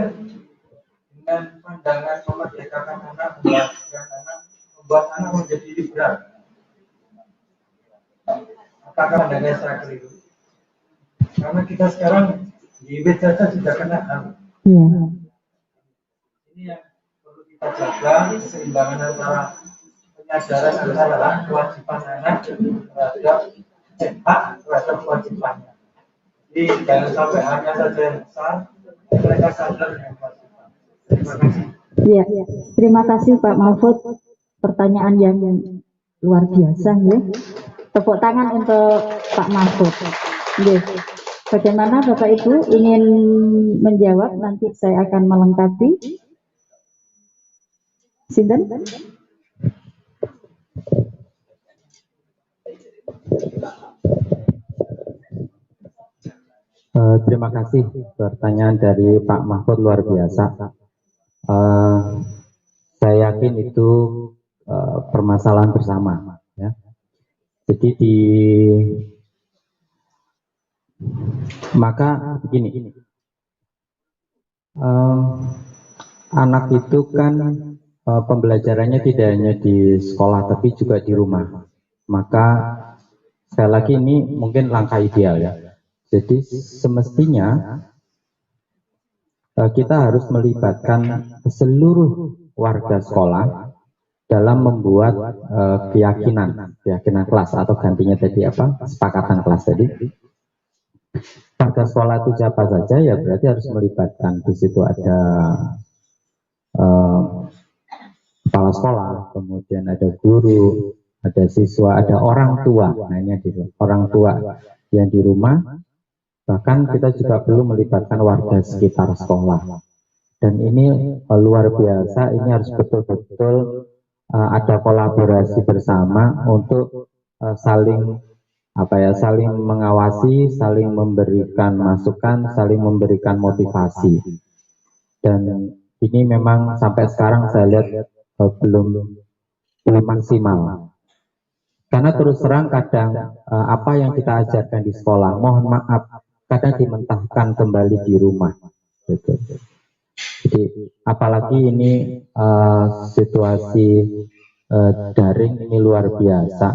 dengan pandangan memerdekakan anak, membuat anak menjadi liberal. Apakah pandangan saya keliru? Karena kita sekarang di web saja sudah kena HAM.
Iya.
Ini yang perlu kita jaga keseimbangan antara penyadaran antara kewajiban anak terhadap cepat terhadap kewajibannya. Jadi jangan sampai hanya saja yang besar, mereka sadar dengan kewajiban. Terima kasih.
Iya, terima kasih Pak Mahfud. Pertanyaan yang luar biasa ya. Tepuk tangan untuk Pak Mahfud. Ya. Bagaimana Bapak Ibu ingin menjawab? Nanti saya akan melengkapi. Sinten?
Terima kasih pertanyaan dari Pak Mahfud luar biasa. Saya yakin itu permasalahan bersama. Ya. Jadi maka begini, anak itu kan pembelajarannya tidak hanya di sekolah tapi juga di rumah. Maka sekali lagi ini mungkin langkah ideal ya. Jadi semestinya kita harus melibatkan seluruh warga sekolah dalam membuat keyakinan kelas atau gantinya tadi apa, kesepakatan kelas tadi. Warga sekolah itu siapa saja ya berarti harus melibatkan. Di situ ada kepala sekolah, kemudian ada guru, ada siswa, ada orang tua. Nah ini ada orang tua yang di rumah. Bahkan kita juga perlu melibatkan warga sekitar sekolah. Dan ini luar biasa, ini harus betul-betul ada kolaborasi bersama untuk saling mengawasi, saling memberikan masukan, saling memberikan motivasi. Dan ini memang sampai sekarang saya lihat belum maksimal. Karena terus terang kadang apa yang kita ajarkan di sekolah, mohon maaf, kadang dimentahkan kembali di rumah. Gitu. Jadi apalagi ini situasi daring ini luar biasa.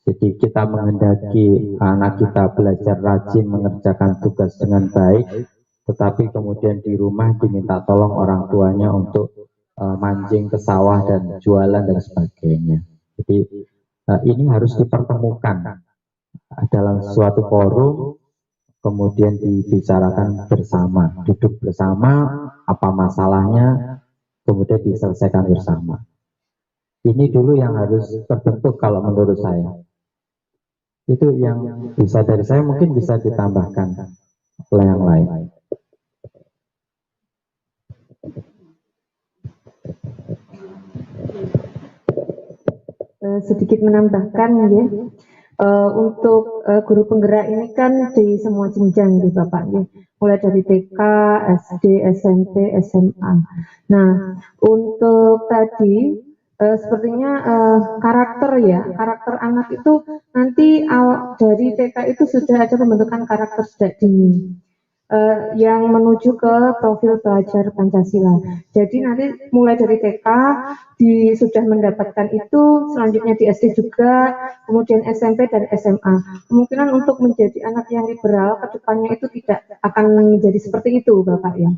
Jadi kita menghendaki anak kita belajar rajin mengerjakan tugas dengan baik, tetapi kemudian di rumah diminta tolong orang tuanya untuk mancing ke sawah dan jualan dan sebagainya. Jadi ini harus dipertemukan dalam suatu forum, kemudian dibicarakan bersama, duduk bersama, apa masalahnya, kemudian diselesaikan bersama. Ini dulu yang harus terbentuk kalau menurut saya. Itu yang bisa dari saya, mungkin bisa ditambahkan oleh yang lain.
Sedikit menambahkan ya. Untuk guru penggerak ini kan di semua jenjang di Bapak ya. Mulai dari TK, SD, SMP, SMA. Nah, untuk tadi sepertinya karakter anak itu nanti dari TK itu sudah ada pembentukan karakter sejak dini yang menuju ke profil pelajar Pancasila. Jadi nanti mulai dari TK sudah mendapatkan itu, selanjutnya di SD juga, kemudian SMP dan SMA. Kemungkinan untuk menjadi anak yang liberal ke depannya itu tidak akan menjadi seperti itu, Bapak ya.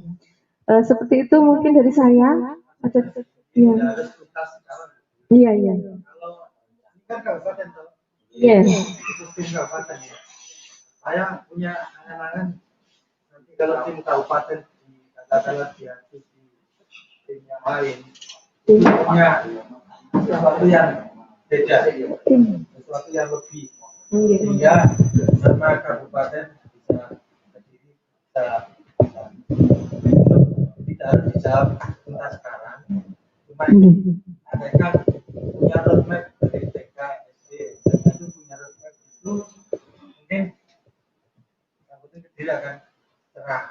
Seperti itu mungkin dari saya. Ada ya. Iya, iya.
Kalau ini kan kabupaten tuh.
Iya.
Tim kabupaten ya. Saya punya angan-angan nanti kalau tim kabupaten katakanlah diadu di tim yang lain, punya sesuatu yang beda, sesuatu yang lebih, sehingga sama kabupaten bisa berdiri, tidak harus dijawab tuntas sekarang. Cuma mereka punya roadmap dari TK, SD, itu punya roadmap itu mungkin yang penting Kediri akan cerah.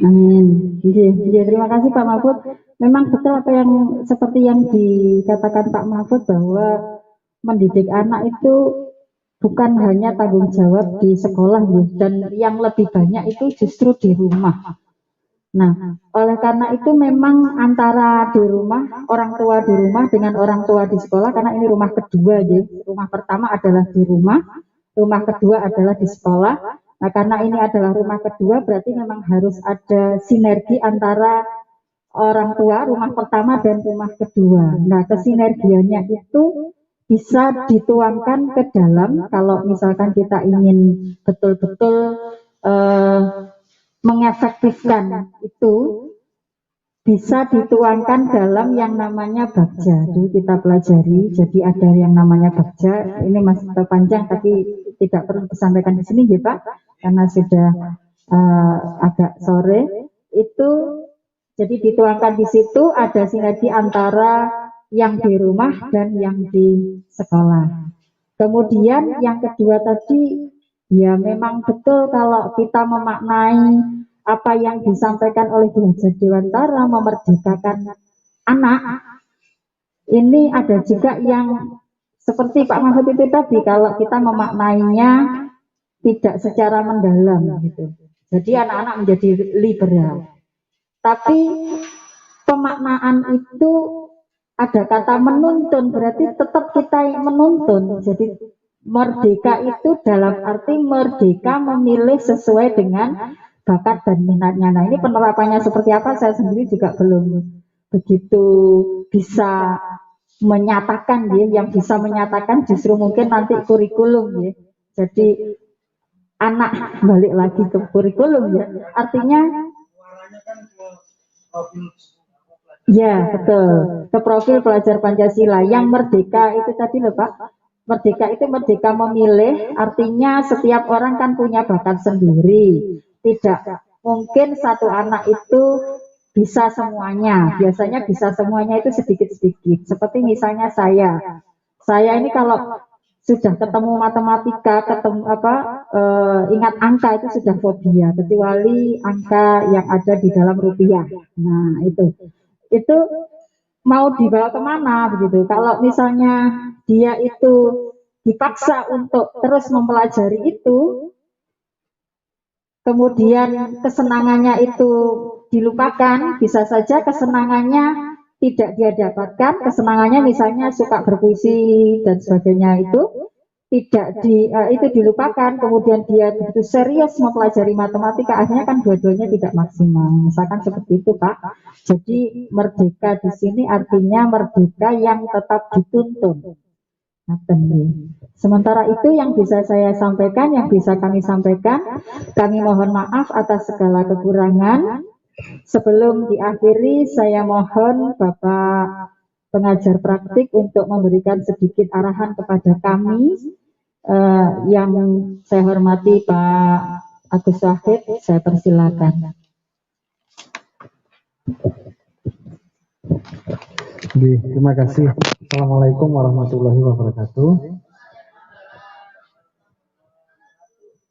Amin. Terima kasih Pak Mahfud. Memang betul apa yang seperti yang dikatakan Pak Mahfud bahwa mendidik anak itu bukan hanya tanggung jawab di sekolah dan yang lebih banyak itu justru di rumah. Nah, oleh karena itu memang antara di rumah, orang tua di rumah dengan orang tua di sekolah, karena ini rumah kedua ya. Rumah pertama adalah di rumah kedua adalah di sekolah. Nah, karena ini adalah rumah kedua, berarti memang harus ada sinergi antara orang tua, rumah pertama dan rumah kedua. Nah, kesinergiannya itu bisa dituangkan ke dalam, kalau misalkan kita ingin betul-betul mengefektifkan itu, bisa dituangkan dalam yang namanya bagja. Dulu kita pelajari, jadi ada yang namanya bagja. Ini masih terpanjang, tapi tidak perlu disampaikan di sini, ya Pak, karena sudah agak sore. Itu jadi dituangkan di situ ada sinergi antara yang di rumah dan yang di sekolah. Kemudian yang kedua tadi, ya memang betul kalau kita memaknai apa yang disampaikan oleh Ki Hajar Dewantara memerdekakan anak, ini ada juga yang seperti Pak Mahfud itu tadi, kalau kita memaknainya tidak secara mendalam gitu. Jadi anak-anak menjadi liberal. Tapi pemaknaan itu ada kata menuntun, berarti tetap kita yang menuntun. Jadi merdeka itu dalam arti merdeka memilih sesuai dengan bakat dan minatnya. Nah, ini penerapannya seperti apa, saya sendiri juga belum begitu bisa menyatakan ya. Yang bisa menyatakan justru mungkin nanti kurikulum ya. Jadi anak balik lagi ke kurikulum ya. Artinya ya betul, ke profil pelajar Pancasila. Yang merdeka itu tadi loh Pak, merdeka itu merdeka memilih, artinya setiap orang kan punya bakat sendiri. Tidak mungkin satu anak itu bisa semuanya. Biasanya bisa semuanya itu sedikit-sedikit. Seperti misalnya saya ini kalau sudah ketemu matematika, ketemu ingat angka itu sudah fobia, kecuali angka yang ada di dalam rupiah. Nah itu mau dibawa kemana begitu. Kalau misalnya dia itu dipaksa untuk terus mempelajari itu, kemudian kesenangannya itu dilupakan, bisa saja kesenangannya tidak dia dapatkan, kesenangannya misalnya suka berpuisi dan sebagainya itu tidak itu dilupakan, kemudian dia begitu serius mempelajari matematika, akhirnya kan dua-duanya tidak maksimal. Misalkan seperti itu Pak. Jadi merdeka di sini artinya merdeka yang tetap dituntun. Sementara itu yang bisa saya sampaikan, yang bisa kami sampaikan, kami mohon maaf atas segala kekurangan. Sebelum diakhiri, saya mohon Bapak pengajar praktik untuk memberikan sedikit arahan kepada kami. Yang saya hormati Pak Agus Wahid, saya persilakan.
Terima kasih. Assalamualaikum warahmatullahi wabarakatuh.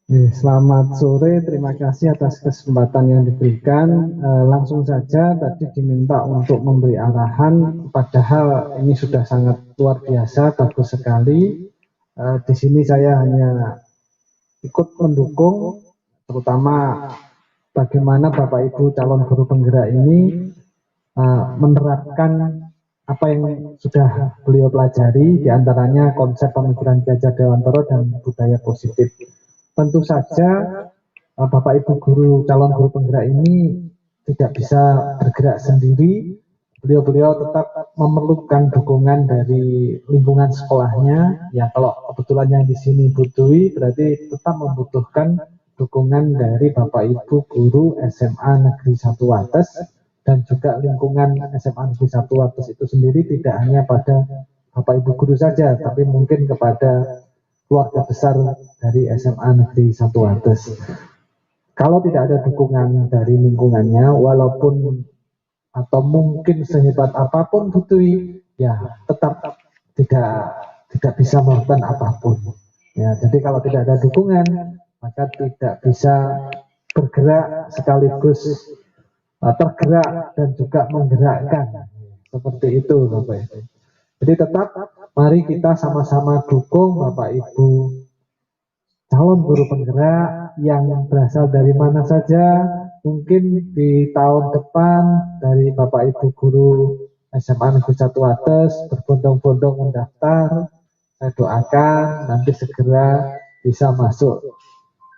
Selamat sore, terima kasih atas kesempatan yang diberikan. Langsung saja tadi diminta untuk memberi arahan, padahal ini sudah sangat luar biasa, bagus sekali. Di sini saya hanya ikut mendukung, terutama bagaimana Bapak Ibu calon guru penggerak ini menerapkan apa yang sudah beliau pelajari, diantaranya konsep pemikiran Ki Hajar Dewantara dan budaya positif. Tentu saja Bapak Ibu guru calon guru penggerak ini tidak bisa bergerak sendiri. Beliau tetap memerlukan dukungan dari lingkungan sekolahnya. Ya kalau kebetulan yang di sini butuhi, berarti tetap membutuhkan dukungan dari Bapak Ibu guru SMA Negeri 1 Wates, dan juga lingkungan SMA Negeri 1 Wates itu sendiri tidak hanya pada Bapak Ibu guru saja, tapi mungkin kepada keluarga besar dari SMA Negeri 1 Wates. Kalau tidak ada dukungan dari lingkungannya, walaupun atau mungkin sehebat apapun butuhi, ya tetap tidak bisa melakukan apapun. Ya, jadi kalau tidak ada dukungan, maka tidak bisa bergerak sekaligus tergerak dan juga menggerakkan. Seperti itu Bapak Ibu. Jadi tetap mari kita sama-sama dukung Bapak Ibu calon guru penggerak yang berasal dari mana saja. Mungkin di tahun depan dari Bapak Ibu guru SMA Negeri 1 Wates berbondong-bondong mendaftar. Saya doakan nanti segera bisa masuk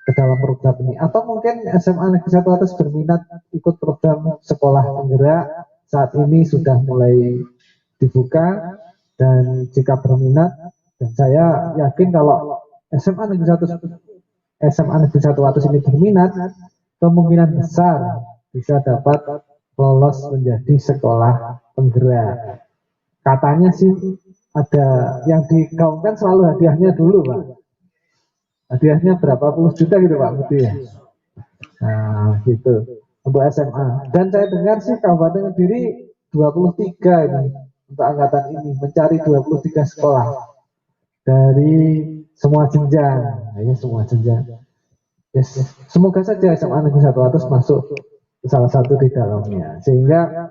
ke dalam program ini, atau mungkin SMA Negeri 1 Atas berminat ikut program sekolah penggerak, saat ini sudah mulai dibuka, dan jika berminat, dan saya yakin kalau SMA Negeri 1 Atas ini berminat, kemungkinan besar bisa dapat lolos menjadi sekolah penggerak. Katanya sih ada yang digaungkan selalu hadiahnya dulu, Pak. Hadiahnya berapa puluh juta gitu, Pak Budi ya. Nah, gitu untuk SMA. Dan saya dengar sih Kabupaten Kediri 23 ini untuk angkatan ini mencari 23 sekolah dari semua jenjang. Nah, ya semua jenjang. Yes. Semoga saja SMA Negeri 1 Atas masuk salah satu di dalamnya, sehingga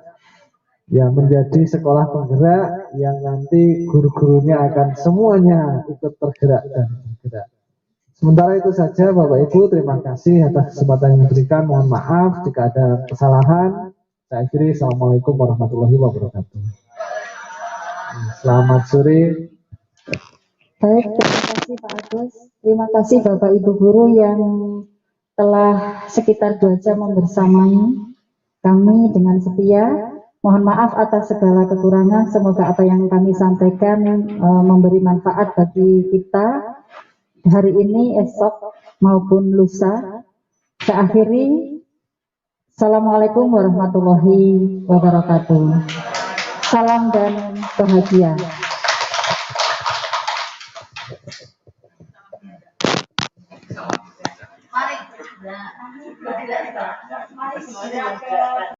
ya menjadi sekolah penggerak yang nanti guru-gurunya akan semuanya ikut tergerak dan bergerak. Sementara itu saja Bapak Ibu, terima kasih atas kesempatan yang diberikan. Mohon maaf jika ada kesalahan. Saya akhiri, Assalamualaikum warahmatullahi wabarakatuh. Selamat sore.
Baik, terima kasih Pak Agus. Terima kasih Bapak Ibu Guru yang telah sekitar 2 jam membersamai kami dengan setia. Mohon maaf atas segala kekurangan. Semoga apa yang kami sampaikan memberi manfaat bagi kita hari ini, esok, maupun lusa. Saya akhiri. Assalamualaikum warahmatullahi wabarakatuh. Salam dan bahagia.